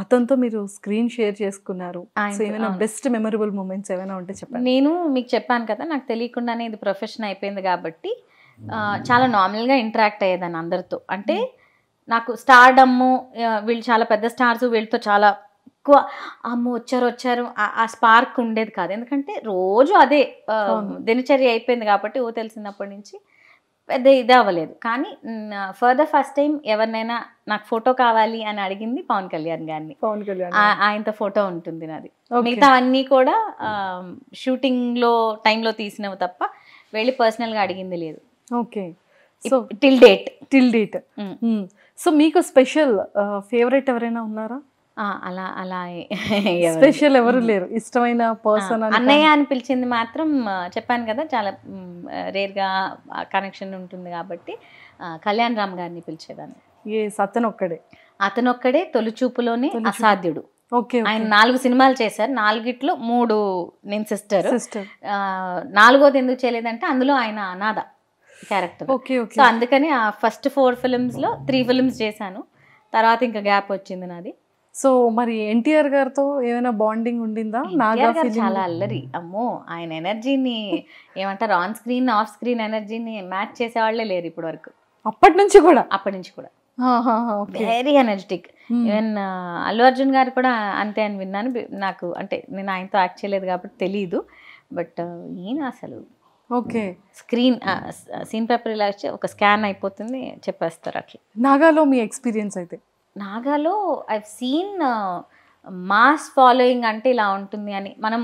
అతనితో మీరు స్క్రీన్ షేర్ చేసుకున్నారు. సో ఏమైనా బెస్ట్ మెమరబుల్ మూమెంట్స్ ఏమైనా ఉంటే చెప్పండి. నేను మీకు చెప్పాను కదా, నాకు తెలియకుండానే ఇది ప్రొఫెషన్ అయిపోయింది కాబట్టి చాలా నార్మల్గా ఇంటరాక్ట్ అయ్యేదాన్ని అందరితో. అంటే నాకు స్టార్డమ్ము, వీళ్ళు చాలా పెద్ద స్టార్స్, వీళ్ళతో చాలా ఎక్కువ అమ్మో వచ్చారు ఆ స్పార్క్ ఉండేది కాదు. ఎందుకంటే రోజు అదే దినచర్య అయిపోయింది కాబట్టి తెలిసినప్పటి నుంచి పెద్ద ఇది అవ్వలేదు. కానీ ఫస్ట్ టైం ఎవరినైనా నాకు ఫోటో కావాలి అని అడిగింది పవన్ కళ్యాణ్ గారిని. ఆయనతో ఫోటో ఉంటుంది నాది. మిగతా అన్నీ కూడా షూటింగ్లో టైంలో తీసినవి తప్ప వెళ్ళి పర్సనల్గా అడిగింది లేదు. Okay. So till date. So మీకు స్పెషల్ ఫేవరెట్ ఎవరైనా ఉన్నారా? అలా స్పెషల్ ఎవరు లేరు, ఇష్టమైన పర్సన్? అన్నయ్య అని పిలిచింది మాత్రం చెప్పాను కదా, చాలా రేర్గా కనెక్షన్ ఉంటుంది కాబట్టి కళ్యాణ్ రామ్ గారిని పిలిచేదాన్ని. అతనొక్కడే తొలిచూపులోనే అసాధ్యుడు. ఆయన 4 సినిమాలు చేశారు, 4గిట్లో 3 నేను సిస్టర్. 4వది ఎందుకు చేయలేదంటే అందులో ఆయన అనాథ క్యారెక్టర్. సో అందుకని ఆ ఫస్ట్ 4 films లో 3 films చేశాను, తర్వాత ఇంకా గ్యాప్ వచ్చింది నాది. సో మరి ఎన్టీఆర్ గారితో ఏమైనా బాండింగ్ ఉండిందా? చాలా అల్లరి, అమ్మో ఆయన ఎనర్జీని ఏమంటారు, ఆన్ స్క్రీన్ ఆఫ్ స్క్రీన్ ఎనర్జీని మ్యాచ్ చేసేవాళ్లే లేరు ఇప్పటి వరకు. అప్పటి నుంచి కూడా very energetic. Even Allu Arjun గారు కూడా అంతే అని విన్నాను. నాకు అంటే నేను ఆయనతో యాక్ట్ చేయలేదు కాబట్టి తెలియదు, బట్ ఈయన అసలు ఓకే సీన్ పేపర్ ఇలా వచ్చి ఒక స్కాన్ అయిపోతుంది, చెప్పేస్తారు అట్లా. నాగాలో మీ ఎక్స్పీరియన్స్ అయితే? నాగాలో ఐవ్ సీన్ మాస్ ఫాలోయింగ్ అంటే ఇలా ఉంటుంది అని మనం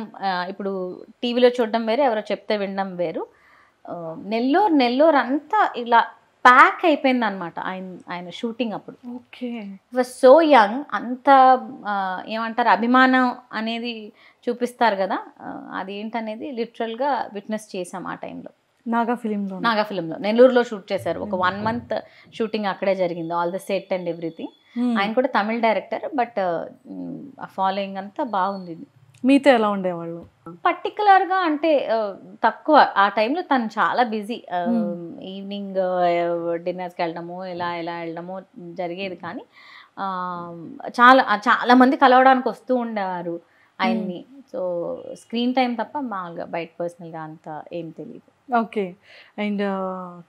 ఇప్పుడు టీవీలో చూడడం వేరు, ఎవరో చెప్తే వినడం వేరు. నెల్లూరు అంతా ఇలా ప్యాక్ అయిపోయింది అనమాట ఆయన షూటింగ్ అప్పుడు. ఓకే. వాజ్ సో యంగ్, అంత ఏమంటారు అభిమానం అనేది చూపిస్తారు కదా, అది ఏంటనేది లిటరల్గా విట్నెస్ చేసాం ఆ టైంలో. నాగా ఫిలింలో నెల్లూరులో షూట్ చేశారు. ఒక 1 month షూటింగ్ అక్కడే జరిగింది, all the set and everything. ఆయన కూడా తమిళ డైరెక్టర్, బట్ ఫాలోయింగ్ అంతా బాగుంది. మీతో ఎలా ఉండేవాళ్ళు? పర్టికులర్గా అంటే తక్కువ. ఆ టైంలో తను చాలా బిజీ, ఈవినింగ్ డిన్నర్స్కి వెళ్ళడము ఇలా వెళ్ళడము జరిగేది. కానీ చాలా మంది కలవడానికి వస్తూ ఉండేవారు ఆయన్ని. సో స్క్రీన్ టైం తప్ప మామూలుగా బయట పర్సనల్గా అంత ఏం తెలియదు. ఓకే. అండ్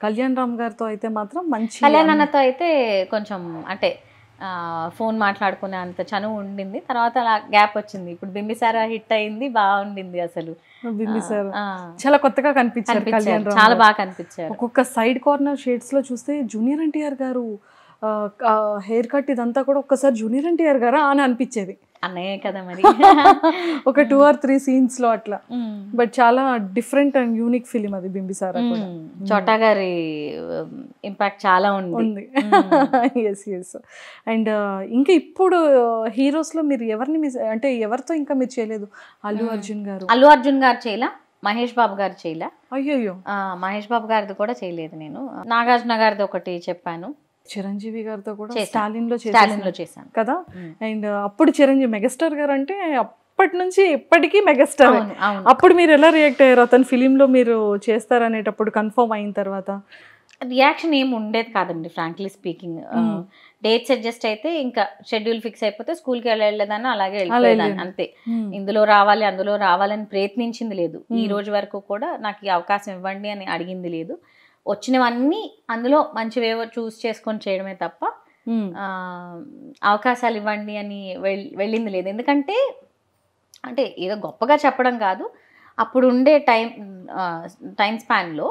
కళ్యాణ్ రామ్ గారితో అయితే మాత్రం మంచి, కళ్యాణ్ అన్నతో అయితే కొంచెం అంటే ఫోన్ మాట్లాడుకునే అంత చనువు ఉండింది. తర్వాత అలా గ్యాప్ వచ్చింది. ఇప్పుడు బింబిసారా హిట్ అయింది, బాగుండింది. అసలు బింబిసారా చాలా కొత్తగా కనిపించారు, చాలా బాగా కనిపించారు. ఒక్కొక్క సైడ్ కార్నర్ షేడ్స్ లో చూస్తే జూనియర్ ఎన్టీఆర్ గారు హెయిర్ కట్ ఇదంతా కూడా ఒక్కసారి జూనియర్ ఎన్టీఆర్ గారా అని అనిపించేది. అన్నయ్య కదా మరి. ఒక 2 or 3 scenes లో అట్లా. బట్ చాలా డిఫరెంట్ అండ్ యూనిక్ ఫిలిం అది బింబిసారా కూడా. చోటా గారి ఇంపాక్ట్ చాలా ఉంది. ఎస్. అండ్ ఇంకా ఇప్పుడు హీరోస్ లో మీరు ఎవరిని మిస్, అంటే ఎవరితో ఇంకా మీరు చేయలేదు? అల్లు అర్జున్ గారు చేయలా, మహేష్ బాబు గారు చేయలా. అయ్యో. మహేష్ బాబు గారిది కూడా చేయలేదు నేను. నాగార్జున గారిది ఒకటి చెప్పాను. చిరంజీవి గారితో కూడా చేశాను. స్టాలిన్ లో స్టాలిన్ లో చేశాను కదా. అండ్ అప్పుడు చిరంజీవి మెగాస్టార్ గారు అంటే అప్పటి నుంచి ఇప్పటికీ మెగాస్టార్. అవును అవును అప్పుడు మీరు ఎలా రియాక్ట్ అయ్యారు అతని ఫిలిం లో మీరు చేస్తారనేటప్పుడు కన్ఫర్మ్ అయిన తర్వాత? రియాక్షన్ ఏమి ఉండేది కాదండి ఫ్రాంక్లీ స్పీకింగ్. డేట్స్ అడ్జస్ట్ అయితే ఇంకా షెడ్యూల్ ఫిక్స్ అయిపోతే స్కూల్కి వెళ్ళేదాన్ని, అలాగే వెళ్ళిపోయేదాన్ని అంతే. ఇందులో రావాలి అందులో రావాలని ప్రయత్నించింది లేదు. ఈ రోజు వరకు కూడా నాకు ఈ అవకాశం ఇవ్వండి అని అడిగింది లేదు. వచ్చినవన్నీ అందులో మంచివేవో చూస్ చేసుకొని చేయడమే తప్ప అవకాశాలు ఇవ్వండి అని వెళ్ళింది లేదు. ఎందుకంటే అంటే ఏదో గొప్పగా చెప్పడం కాదు, అప్పుడు ఉండే టైం స్పాన్లో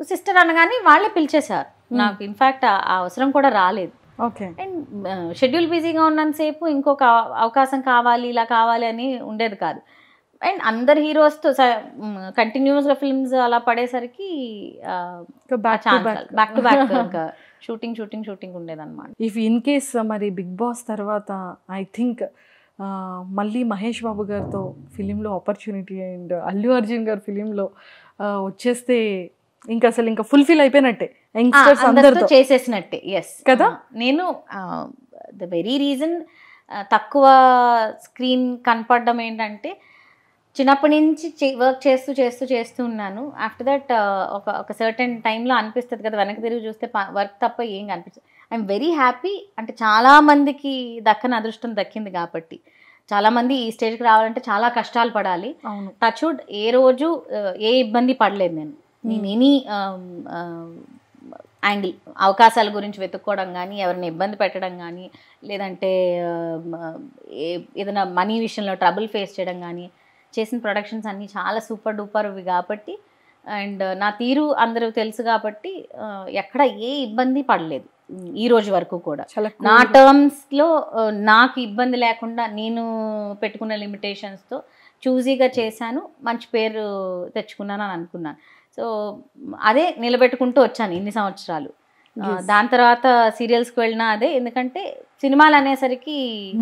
సిస్టర్ అనగానే వాళ్ళే పిలిచేశారు. నాకు ఇన్ఫ్యాక్ట్ ఆ అవసరం కూడా రాలేదు. ఓకే. అండ్ షెడ్యూల్ బిజీగా ఉన్నంతసేపు ఇంకొక అవకాశం కావాలి ఇలా కావాలి అని ఉండేది కాదు. అండ్ అందరు హీరోస్తో కంటిన్యూస్గా ఫిల్మ్స్ అలా పడేసరికి బ్యాక్ టు బ్యాక్ ఇంకా షూటింగ్ ఉండేదన్నమాట. ఇఫ్ ఇన్ కేస్ మరి బిగ్ బాస్ తర్వాత ఐ థింక్ మళ్ళీ మహేష్ బాబు గారితో ఫిలింలో ఆపర్చునిటీ అండ్ అల్లు అర్జున్ గారి ఫిలింలో వచ్చేస్తే ఇంకా అసలు ఇంకా ఫుల్ఫిల్ అయిపోయినట్టే, యంగ్స్టర్స్ అందరితో చేసేసినట్టే. ఎస్ కదా. నేను ద వెరీ రీజన్ తక్కువ స్క్రీన్ కనపడడం ఏంటంటే చిన్నప్పటి నుంచి వర్క్ చేస్తూ ఉన్నాను. ఆఫ్టర్ దట్ ఒక సర్టెన్ టైంలో అనిపిస్తుంది కదా, వెనక్కి తిరిగి చూస్తే వర్క్ తప్ప ఏం కనిపిస్తుంది. I'm very happy. అంటే చాలామందికి దక్కని అదృష్టం దక్కింది కాబట్టి. చాలామంది ఈ స్టేజ్కి రావాలంటే చాలా కష్టాలు పడాలి. టచ్వుడ్ ఏ రోజు ఏ ఇబ్బంది పడలేదు నేను ఎనీ యాంగిల్. అవకాశాల గురించి వెతుక్కోవడం కానీ, ఎవరిని ఇబ్బంది పెట్టడం కానీ, లేదంటే ఏదైనా మనీ విషయంలో ట్రబుల్ ఫేస్ చేయడం కానీ, చేసిన ప్రొడక్షన్స్ అన్నీ చాలా సూపర్ డూపర్ ఇవి కాబట్టి, అండ్ నా తీరు అందరూ తెలుసు కాబట్టి ఎక్కడ ఏ ఇబ్బంది పడలేదు ఈ రోజు వరకు కూడా. నా టర్మ్స్లో నాకు ఇబ్బంది లేకుండా నేను పెట్టుకున్న లిమిటేషన్స్తో చూజీగా చేశాను, మంచి పేరు తెచ్చుకున్నాను అని అనుకున్నాను. సో అదే నిలబెట్టుకుంటూ వచ్చాను ఇన్ని సంవత్సరాలు. దాని తర్వాత సీరియల్స్కి వెళ్ళినా అదే, ఎందుకంటే సినిమాలు అనేసరికి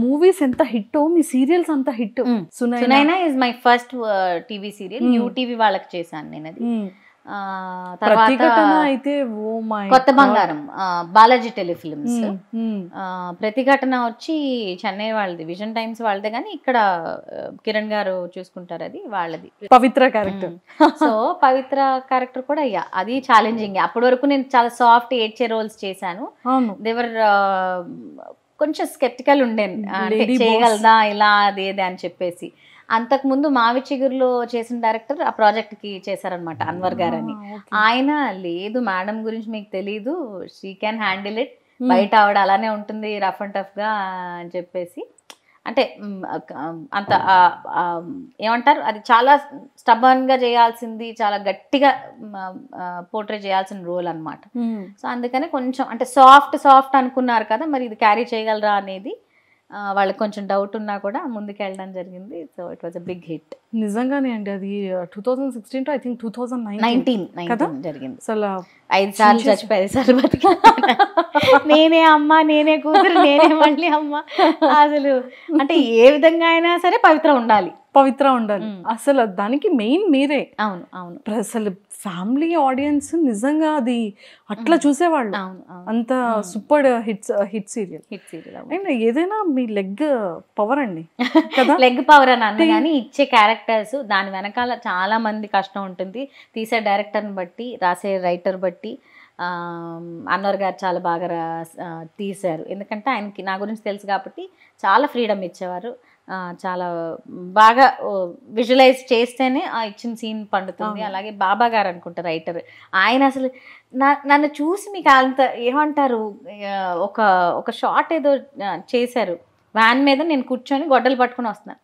మూవీస్ ఎంత హిట్, మీ సీరియల్స్ అంత hit. Sunaina is my first TV serial. UTV వాళ్ళకి చేశాను నేను అది. తర్వాత అయితే కొత్త బంగారం బాలాజీ టెలిఫిల్మ్స్. ప్రతిఘటన వచ్చి చెన్నై వాళ్ళది, విజన్ టైమ్స్ వాళ్ళదే, కానీ ఇక్కడ కిరణ్ గారు చూసుకుంటారు, అది వాళ్ళది. పవిత్ర క్యారెక్టర్. సో పవిత్ర క్యారెక్టర్ కూడా అది ఛాలెంజింగ్. అప్పటి వరకు నేను చాలా సాఫ్ట్ ఏడ్చే రోల్స్ చేశాను. దేవర్ కొంచెం స్కెప్టికల్ ఉండేది, అంటే చేయగలదా ఇలా అదేది అని చెప్పేసి. అంతకుముందు మావి చిగురులో చేసిన డైరెక్టర్ ఆ ప్రాజెక్ట్కి చేశారనమాట, అన్వర్ గారని. ఆయన లేదు మేడం గురించి మీకు తెలీదు, షీ క్యాన్ హ్యాండిల్ ఇట్, బయట ఆవిడ అలానే ఉంటుంది రఫ్ అండ్ టఫ్గా అని చెప్పేసి. అంటే అంత ఏమంటారు, అది చాలా స్టబర్న్గా చేయాల్సింది, చాలా గట్టిగా పోర్ట్రే చేయాల్సిన రోల్ అనమాట. సో అందుకని కొంచెం అంటే సాఫ్ట్ అనుకున్నారు కదా, మరి ఇది క్యారీ చేయగలరా అనేది వాళ్ళకి కొంచెం డౌట్ ఉన్నా కూడా ముందుకు వెళ్ళడం జరిగింది. So it was a big hit. నిజంగానే అండి. అది 2016 టు ఐ థింక్ 2019 జరిగింది. అసలు 5 సార్లు చచ్చిపోయి 5 సార్లు బతికా. నేనే అమ్మ, నేనే కూతురు, నేనే మళ్ళీ అమ్మ. అసలు అంటే ఏ విధంగా అయినా సరే పవిత్ర ఉండాలి. అసలు దానికి మెయిన్ మీరే. అవును అవును. అసలు ఫ్యామిలీ ఆడియన్స్ నిజంగా అది అట్లా చూసేవాళ్ళు. అంత సూపర్ హిట్ సీరియల్. అండ్ ఏదైనా మీ లెగ్ పవర్ అండి కదా. లెగ్ పవర్ అని అన్న కానీ ఇచ్చే క్యారెక్టర్స్, దాని వెనకాల చాలా మంది కష్టం ఉంటుంది. తీసే డైరెక్టర్ని బట్టి, రాసే రైటర్ బట్టి. అన్వర్ గారు చాలా బాగా తీశారు, ఎందుకంటే ఆయనకి నా గురించి తెలుసు కాబట్టి చాలా ఫ్రీడమ్ ఇచ్చేవారు. చాలా బాగా విజువలైజ్ చేస్తేనే ఆ ఇచ్చిన సీన్ పండుతుంది. అలాగే బాబా గారు అనుకుంటా రైటర్, ఆయన అసలు నన్ను చూసి మీకు అంత ఏమంటారు, ఒక షాట్ ఏదో చేశారు, వ్యాన్ మీద నేను కూర్చొని గొడ్డలు పట్టుకుని వస్తున్నాను.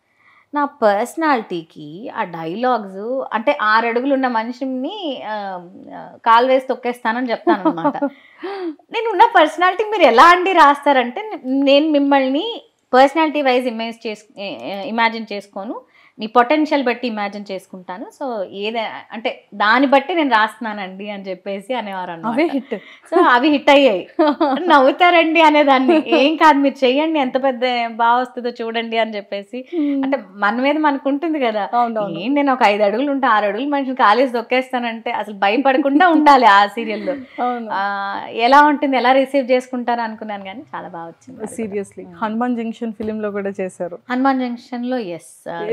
నా పర్సనాలిటీకి ఆ డైలాగ్స్ అంటే 6 అడుగులు ఉన్న మనిషిని కాలు వేసి తొక్కేస్తానని చెప్తాను అనమాట. నేను ఉన్న పర్సనాలిటీ మీరు ఎలా అండి రాస్తారంటే, నేను మిమ్మల్ని పర్సనాలిటీ వైజ్ ఇమాజిన్ చేసుకోను, మీ పొటెన్షియల్ బట్టి ఇమాజిన్ చేసుకుంటాను. సో ఏదే అంటే దాన్ని బట్టి నేను రాస్తున్నానండి అని చెప్పేసి అనేవారు అవే అన్నమాట. హిట్. సో అవి హిట్ అయ్యాయి. నవ్వుతారండి అనేదాన్ని, ఏం కాదు మీరు చెయ్యండి, ఎంత పెద్ద బాగా వస్తుందో చూడండి అని చెప్పేసి. అంటే మన మీద మనకు ఉంటుంది కదా, అవునవును. ఏం నేను ఒక 5 అడుగులు ఉంటే 6 అడుగులు మనిషిని కాలేజ్ దొక్కేస్తానంటే అసలు భయపడకుండా ఉండాలి ఆ సీరియల్లో. అవును. ఎలా ఉంటుంది, ఎలా రిసీవ్ చేసుకుంటారు అనుకున్నాను, కానీ చాలా బాగా వచ్చింది. సీరియస్లీ హనుమాన్ జంక్షన్ ఫిలిం లో కూడా చేశారు. హనుమాన్ జంక్షన్ లో ఎస్,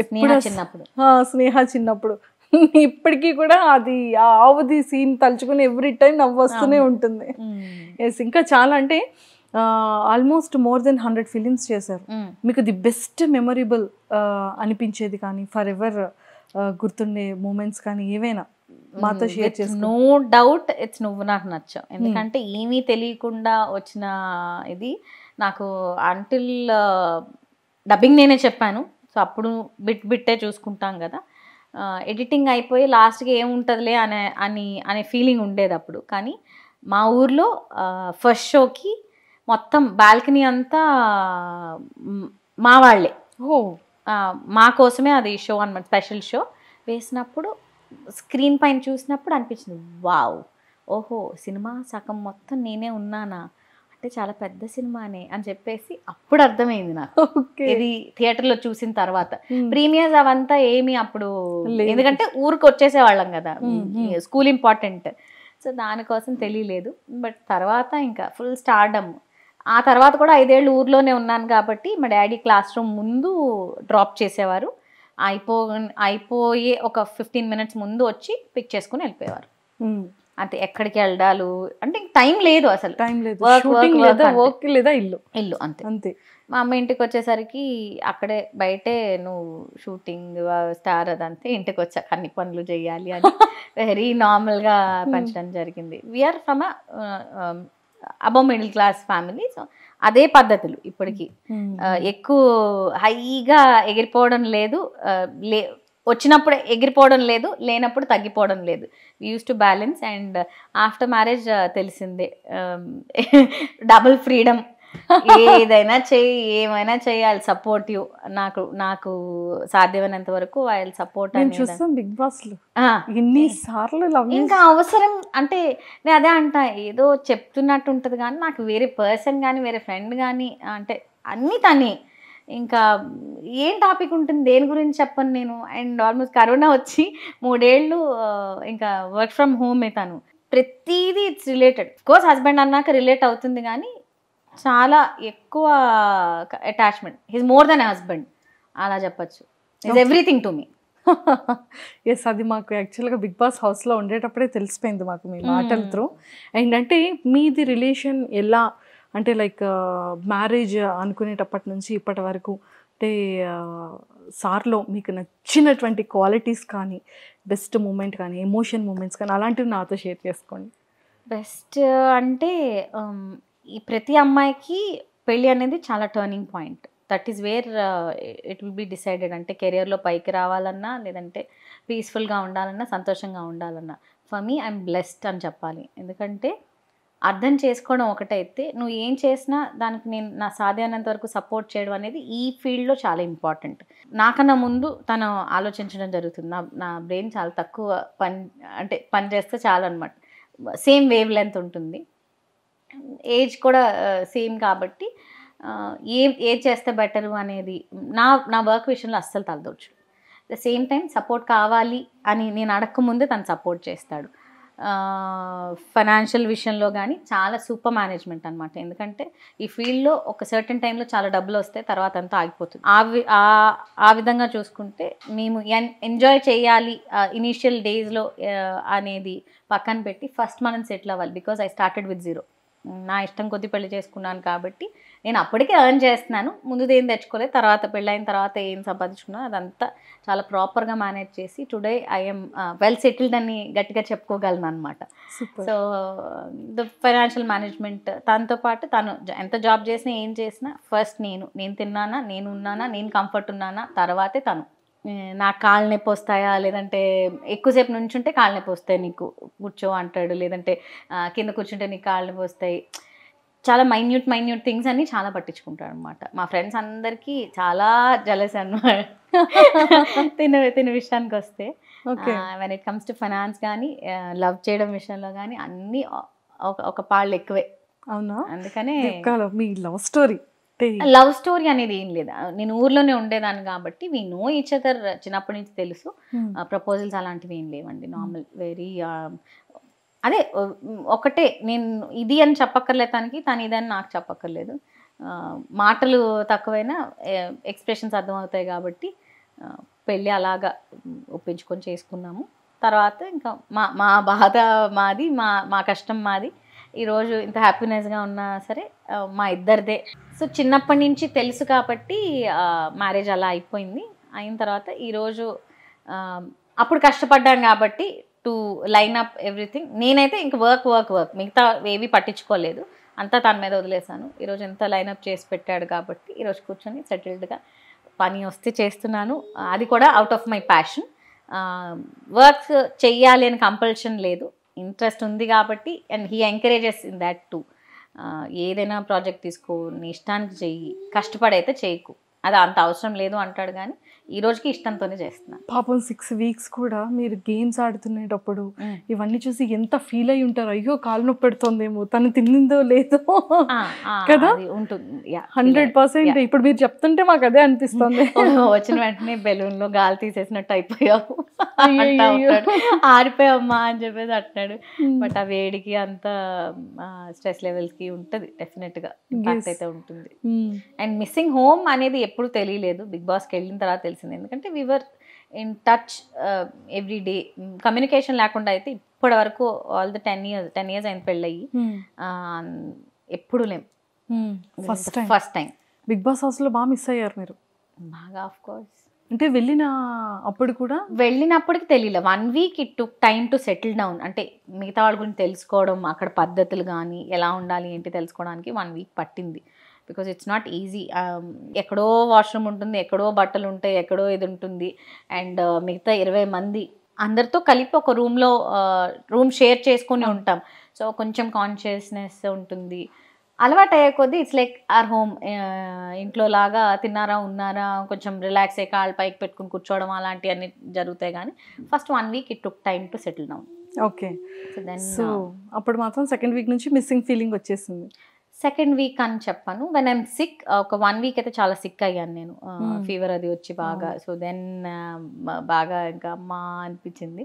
స్నేహ చిన్నప్పుడు. స్నేహ చిన్నప్పుడు. ఇప్పటికీ కూడా అది ఆ ఆవుది సీన్ తలుచుకుని ఎవ్రీ టైం నవ్వు వస్తూనే ఉంటుంది. ఎస్, ఇంకా చాలా అంటే ఆల్మోస్ట్ మోర్ దెన్ 100 ఫిలిమ్స్ చేశారు. మీకు ది బెస్ట్ మెమొరబుల్ అనిపించేది కానీ ఫర్ ఎవర్ గుర్తుండే మూమెంట్స్ కానీ ఏవైనా మాతో షేర్ చేసి. నో డౌట్ ఇట్స్ నువ్వు నాకు నచ్చావు. ఎందుకంటే ఏమీ తెలియకుండా వచ్చిన ఇది నాకు అంటిల్ డబ్బింగ్ నేనే చెప్పాను. సో అప్పుడు బిట్టే చూసుకుంటాం కదా, ఎడిటింగ్ అయిపోయి లాస్ట్కి ఏముంటుందిలే అనే ఫీలింగ్ ఉండేది అప్పుడు. కానీ మా ఊర్లో ఫస్ట్ షోకి మొత్తం బాల్కనీ అంతా మా వాళ్ళే, మా కోసమే అది షో అన్నమాట, స్పెషల్ షో వేసినప్పుడు స్క్రీన్ పైన చూసినప్పుడు అనిపించింది, వావ్, ఓహో సినిమా సగం మొత్తం నేనే ఉన్నానా, అంటే చాలా పెద్ద సినిమానే అని చెప్పేసి అప్పుడు అర్థమైంది నాకు. ఇది థియేటర్లో చూసిన తర్వాత. ప్రీమియర్స్ అవంతా ఏమి అప్పుడు, ఎందుకంటే ఊరికి వచ్చేసేవాళ్ళం కదా, స్కూల్ ఇంపార్టెంట్, సో దానికోసం తెలియలేదు. బట్ తర్వాత ఇంకా ఫుల్ స్టార్డమ్. ఆ తర్వాత కూడా 5 ఏళ్ళు ఊర్లోనే ఉన్నాను కాబట్టి మా డాడీ క్లాస్ రూమ్ ముందు డ్రాప్ చేసేవారు. అయిపోయి ఒక 15 మినిట్స్ ముందు వచ్చి పిక్ చేసుకుని వెళ్ళిపోయేవారు. అంటే ఎక్కడికి వెళ్ళడాలు అంటే టైం లేదు, అసలు టైం లేదు, వర్క్ లేదా ఇల్లు అంతే అంతే. మా అమ్మ ఇంటికి వచ్చేసరికి అక్కడే బయటే నువ్వు షూటింగ్ స్టార్ అదంతే, ఇంటికి వచ్చాక అన్ని పనులు చేయాలి అని వెరీ నార్మల్గా పెంచడం జరిగింది. We're from above middle class family. So అదే పద్ధతులు ఇప్పటికీ. ఎక్కువ హైగా ఎగిరిపోవడం లేదు, వచ్చినప్పుడు ఎగిరిపోవడం లేదు, లేనప్పుడు తగ్గిపోవడం లేదు. We use to balance. And after marriage తెలిసిందే, డబుల్ ఫ్రీడమ్, ఏదైనా చెయ్యి, ఏమైనా చెయ్యాలి, సపోర్టివ్. నాకు సాధ్యమైనంత వరకు ఆయన సపోర్ట్. బిగ్ బాస్ ఎన్నిసార్లు ఇంకా అవసరం అంటే నేను అదే అంటా, ఏదో చెప్తున్నట్టు ఉంటుంది కానీ నాకు వేరే పర్సన్ కానీ వేరే ఫ్రెండ్ కానీ అంటే అన్నీ తనే. ఇంకా ఏం టాపిక్ ఉంటుంది, దేని గురించి చెప్పను నేను. అండ్ ఆల్మోస్ట్ కరోనా వచ్చి 3 ఏళ్ళు ఇంకా వర్క్ ఫ్రమ్ హోమే. తను ప్రతిదీ ఇట్స్ రిలేటెడ్. కోర్స్ హస్బెండ్ అన్నాక రిలేట్ అవుతుంది కానీ చాలా ఎక్కువ attachment. He's more than husband అలా చెప్పచ్చు. Is everything to me. Yes, అది మాకు యాక్చువల్గా బిగ్ బాస్ హౌస్లో ఉండేటప్పుడే తెలిసిపోయింది మాకు మీ మాటల త్రూ. అండ్ అంటే మీది రిలేషన్ ఎలా అంటే లైక్ మ్యారేజ్ అనుకునేటప్పటి నుంచి ఇప్పటి వరకు అంటే సార్లో మీకు నచ్చినటువంటి క్వాలిటీస్ కానీ బెస్ట్ మూమెంట్ కానీ ఎమోషన్ మూమెంట్స్ కానీ అలాంటివి నాతో షేర్ చేసుకోండి. బెస్ట్ అంటే ఈ ప్రతి అమ్మాయికి పెళ్ళి అనేది చాలా turning point. That is where it will be decided. అంటే కెరియర్లో పైకి రావాలన్నా, లేదంటే పీస్ఫుల్గా ఉండాలన్నా, సంతోషంగా ఉండాలన్నా. ఫర్ మీ ఐఎమ్ బ్లెస్డ్ అని చెప్పాలి. ఎందుకంటే అర్థం చేసుకోవడం ఒకటైతే, నువ్వు ఏం చేసినా దానికి నేను నా సాధ్యమైనంత వరకు సపోర్ట్ చేయడం అనేది ఈ ఫీల్డ్లో చాలా ఇంపార్టెంట్. నాకన్నా ముందు తను ఆలోచించడం జరుగుతుంది. నా బ్రెయిన్ చాలా తక్కువ పని చేస్తే చాలు అనమాట. సేమ్ వేవ్ లెంత్ ఉంటుంది, ఏజ్ కూడా సేమ్ కాబట్టి ఏది చేస్తే బెటరు అనేది నా వర్క్ విషయంలో అస్సలు తలదొచ్చు. ద సేమ్ టైం సపోర్ట్ కావాలి అని నేను అడగకముందే తను సపోర్ట్ చేస్తాడు. ఫైనాన్షియల్ విషయంలో కానీ చాలా సూపర్ మేనేజ్మెంట్ అనమాట. ఎందుకంటే ఈ ఫీల్డ్లో ఒక సర్టెన్ టైంలో చాలా డబ్బులు వస్తే తర్వాత అంతా ఆగిపోతుంది. ఆ విధంగా చూసుకుంటే మేము ఎంజాయ్ చేయాలి ఇనీషియల్ డేస్లో అనేది పక్కన పెట్టి ఫస్ట్ మనం సెటిల్ అవ్వాలి. Because I started with 0. నా ఇష్టం కొద్ది పెళ్లి చేసుకున్నాను కాబట్టి నేను అప్పటికే ఎర్న్ చేస్తున్నాను. ముందుదేం తెచ్చుకోలేదు. తర్వాత పెళ్ళైన తర్వాత ఏం సంపాదించుకున్నాను అదంతా చాలా ప్రాపర్గా మేనేజ్ చేసి టుడే ఐఎమ్ వెల్ సెటిల్డ్ అని గట్టిగా చెప్పుకోగలను అనమాట. సో ద ఫైనాన్షియల్ మేనేజ్మెంట్ తనతో పాటు తను ఎంత జాబ్ చేసినా ఏం చేసినా ఫస్ట్ నేను తిన్నానా, నేను ఉన్నానా, నేను కంఫర్ట్ ఉన్నానా, తర్వాతే తను. నాకు కాళ్ళు నొప్పి వస్తాయా, లేదంటే ఎక్కువసేపు నుంచుంటే కాళ్ళు నొప్పి వస్తాయి నీకు కూర్చో అంటాడు, లేదంటే కింద కూర్చుంటే నీకు కాళ్ళు నొప్పి వస్తాయి. చాలా మైన్యూట్ థింగ్స్ అన్ని చాలా పట్టించుకుంటాడు అనమాట. మా ఫ్రెండ్స్ అందరికీ చాలా జలస్ అనమాట తిన విషయానికి వస్తే. When it comes to finance కానీ లవ్ చేయడం విషయంలో కానీ అన్నీ ఒక పాళ్ళు ఎక్కువే. అవునా? అందుకనే మీ లవ్ స్టోరీ అనేది ఏం లేదు. నేను ఊర్లోనే ఉండేదాన్ని కాబట్టి వీ నో ఈచ్ అదర్ చిన్నప్పటి నుంచి తెలుసు. ప్రపోజల్స్ అలాంటివి ఏం లేవండి. నార్మల్ వెరీ అదే ఒకటే, నేను ఇది అని చెప్పక్కర్లేదు తనకి, తను ఇదని నాకు చెప్పక్కర్లేదు. మాటలు తక్కువైనా ఎక్స్ప్రెషన్స్ అర్థమవుతాయి కాబట్టి పెళ్ళి అలాగా ఒప్పించుకొని చేసుకున్నాము. తర్వాత ఇంకా మా బాధ మాది, మా కష్టం మాది. ఈరోజు ఇంత హ్యాపీనెస్గా ఉన్నా సరే మా ఇద్దరిదే. సో చిన్నప్పటి నుంచి తెలుసు కాబట్టి మ్యారేజ్ అలా అయిపోయింది. అయిన తర్వాత ఈరోజు అప్పుడు కష్టపడ్డాను కాబట్టి టు లైన్ అప్ ఎవ్రీథింగ్. నేనైతే ఇంక వర్క్ మిగతా ఏవి పట్టించుకోలేదు, అంతా తన మీద వదిలేసాను. ఈరోజు ఎంత లైనప్ చేసి పెట్టాడు కాబట్టి ఈరోజు కూర్చొని సెటిల్డ్గా పని వస్తే చేస్తున్నాను. అది కూడా out of my passion. Work చెయ్యాలి అని కంపల్షన్ లేదు, ఇంట్రెస్ట్ ఉంది కాబట్టి. And he encourages in that two. ఏదైనా ప్రాజెక్ట్ తీసుకో, నీ ఇష్టానికి చెయ్యి, కష్టపడైతే చేయకు, అది అంత అవసరం లేదు అంటాడు. కానీ ఈ రోజుకి ఇష్టంతోనే చేస్తున్నాను. పాపం 6 weeks కూడా మీరు గేమ్స్ ఆడుతునేటప్పుడు ఇవన్నీ చూసి ఎంత ఫీల్ అయి ఉంటారు. అయ్యో కాలు నొప్పి పెడుతుందేమో, తను తిన్నిందో లేదో కదా ఉంటుంది. 100%. ఇప్పుడు మీరు చెప్తుంటే మాకు అదే అనిపిస్తుంది. వచ్చిన వెంటనే బెలూన్ లో గాలి తీసేసినట్టు అయిపోయావు, ఆరిపోయామ్మా అని చెప్పేసి అంటున్నాడు. బట్ ఆ వేడికి అంత స్ట్రెస్ లెవెల్స్ కి ఉంటుంది, డెఫినెట్ గా ఇంపాక్ట్ అయితే ఉంటుంది. అండ్ మిస్సింగ్ హోమ్ అనేది ఎప్పుడు తెలియలేదు, బిగ్ బాస్కి వెళ్ళిన తర్వాత తెలిసింది. ఎందుకంటే we were in touch every day. Communication లేకుండా అయితే ఇప్పటి వరకు ఆల్ ద 10 years అయింది పెళ్ళయ్యి, ఎప్పుడు లేం. First time Big Boss house లో బాగా మిస్ అయ్యారు మీరు. బాగా, ఆఫ్ కోర్స్. అంటే వెళ్ళినప్పటికి తెలియలే. 1 week it took time to settle down. అంటే మిగతా వాళ్ళ గురించి తెలుసుకోవడం, అక్కడ పద్ధతులు కానీ ఎలా ఉండాలి ఏంటి తెలుసుకోవడానికి 1 week పట్టింది. Because it's not easy. ఎక్కడో వాష్రూమ్ ఉంటుంది, ఎక్కడో బట్టలు ఉంటాయి, ఎక్కడో ఇది ఉంటుంది. అండ్ మిగతా 20 మంది అందరితో కలిపి ఒక రూమ్ షేర్ చేసుకొని ఉంటాం. సో కొంచెం కాన్షియస్నెస్ ఉంటుంది. అలవాటు అయ్యే కొద్దీ ఇట్స్ లైక్ ఆర్ హోమ్. ఇంట్లో లాగా తిన్నారా ఉన్నారా, కొంచెం రిలాక్స్ అయ్యి కాళ్ళు పైకి పెట్టుకుని కూర్చోవడం అలాంటివన్నీ జరుగుతాయి. కానీ first 1 week it took time to settle down. Okay. So అప్పుడు మాత్రం సెకండ్ వీక్ నుంచి మిస్సింగ్ ఫీలింగ్ వచ్చేసింది. సెకండ్ వీక్ అని చెప్పాను. వెన్ ఐమ్ సిక్, ఒక 1 week అయితే చాలా సిక్ అయ్యాను నేను. ఫీవర్ అది వచ్చి బాగా. సో దెన్ బాగా ఇంకా అమ్మా అనిపించింది.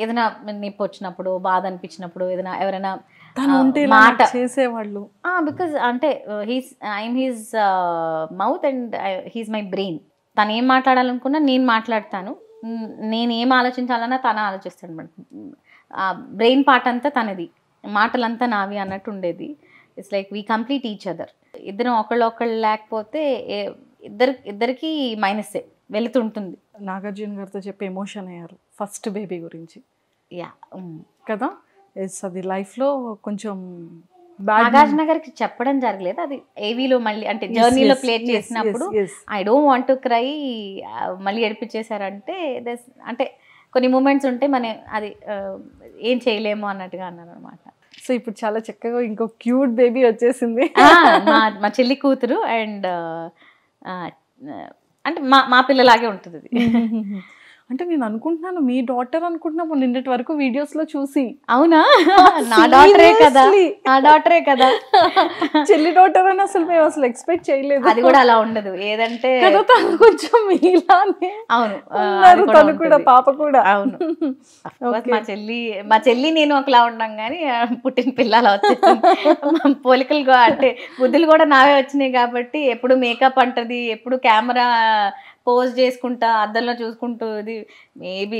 ఏదైనా నొప్పి వచ్చినప్పుడు, బాధ అనిపించినప్పుడు, ఏదైనా ఎవరైనా మాట చేసేవాళ్ళు. బికాజ్ అంటే I'm his mouth and he's my brain. తను ఏం మాట్లాడాలనుకున్నా నేను మాట్లాడతాను, నేను ఏం ఆలోచించాలన్నా తను ఆలోచిస్తాడు అనమాట. బ్రెయిన్ పార్ట్ అంతా తనది, మాటలంతా నావి అన్నట్టు ఉండేది. It's like we complete each other. ఇద్దరం ఒకళ్ళు లేకపోతే ఇద్దరికి మైనస్సే వెళుతుంటుంది. నాగార్జున గారితో చెప్పి ఎమోషన్ అయ్యారు ఫస్ట్ బేబీ గురించి. యా కదా, అది లైఫ్లో కొంచెం నాగార్జున గారికి చెప్పడం జరగలేదు. అది ఏవీలో మళ్ళీ అంటే జర్నీలో ప్లే చేసినప్పుడు I don't want to cry, మళ్ళీ ఏడిపించేశారంటే అంటే కొన్ని మూమెంట్స్ ఉంటే మన అది ఏం చేయలేము అన్నట్టుగా అన్నారు అనమాట. సో ఇప్పుడు చాలా చక్కగా ఇంకో క్యూట్ బేబీ వచ్చేసింది. మా చెల్లి కూతురు. అండ్ అంటే మా పిల్లలాగే ఉంటుంది అది. అంటే నేను అనుకుంటున్నాను మీ డాటర్ అనుకుంటున్నాము నిన్నటి వరకు వీడియోస్ లో చూసి. అవునా? నా డాటరే కదా. చెల్లి డాటర్ అని అసలు మేము అసలు ఎక్స్పెక్ట్ చేయలేదు. అది కూడా అలా ఉండదు, ఏదంటే కొంచెం ఇలానే. అవును, తను కూడా, పాప కూడా. అవును, మా చెల్లి నేను ఒకలా ఉన్నాం కానీ పుట్టిన పిల్లలు వచ్చేసి పోలికలు అంటే బుద్ధులు కూడా నావే వచ్చినాయి కాబట్టి ఎప్పుడు మేకప్ అంటది, ఎప్పుడు కెమెరా పోజ్ చేసుకుంటా అద్దంలో చూసుకుంటూ, ఇది మేబీ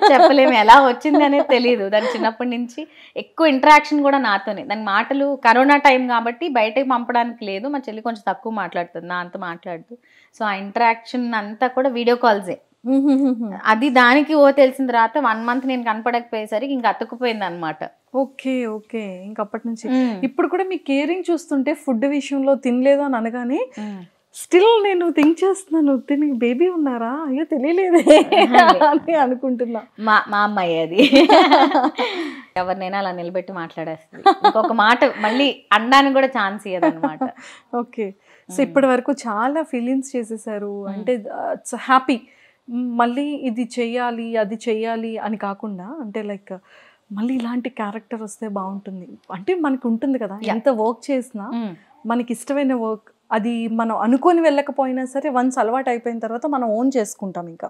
చెప్పలేము ఎలా వచ్చింది అనేది తెలియదు. దాని చిన్నప్పటి నుంచి ఎక్కువ ఇంటరాక్షన్ కూడా నాతోనే. దాని మాటలు కరోనా టైం కాబట్టి బయటకు పంపడానికి లేదు. మా చెల్లి కొంచెం తక్కువ మాట్లాడుతుంది, నా అంత మాట్లాడుతూ. సో ఆ ఇంటరాక్షన్ అంతా కూడా వీడియో కాల్సే. అది దానికి తెలిసిన తర్వాత 1 month నేను కనపడకపోయేసరికి ఇంకా అతుక్కుపోయింది అనమాట. ఓకే. ఇంకప్పటి నుంచి ఇప్పుడు కూడా మీ కేరింగ్ చూస్తుంటే ఫుడ్ విషయంలో తినలేదు అని అనగానే స్టిల్ నేను థింక్ చేస్తున్నాను, దీనికి బేబీ ఉన్నారా, అయ్యో తెలియలేదే అని అనుకుంటున్నా. మా అమ్మాయి అది. ఎవరినైనా అలా నిలబెట్టి మాట్లాడేస్తుంది, ఇంకొక మాట మళ్ళీ అనడానికి కూడా ఛాన్స్ ఇయ్యదు అనమాట. ఓకే, సో ఇప్పటి వరకు చాలా ఫీలింగ్స్ చేసేసారు, అంటే హ్యాపీ. మళ్ళీ ఇది చెయ్యాలి అది చెయ్యాలి అని కాకుండా, అంటే లైక్ మళ్ళీ ఇలాంటి క్యారెక్టర్ వస్తే బాగుంటుంది అంటే మనకు ఉంటుంది కదా, ఎంత వర్క్ చేసినా మనకి ఇష్టమైన వర్క్ అది మనం అనుకొని వెళ్ళకపోయినా సరే వన్స్ అలవాటు అయిపోయిన తర్వాత మనం ఓన్ చేసుకుంటాం. ఇంకా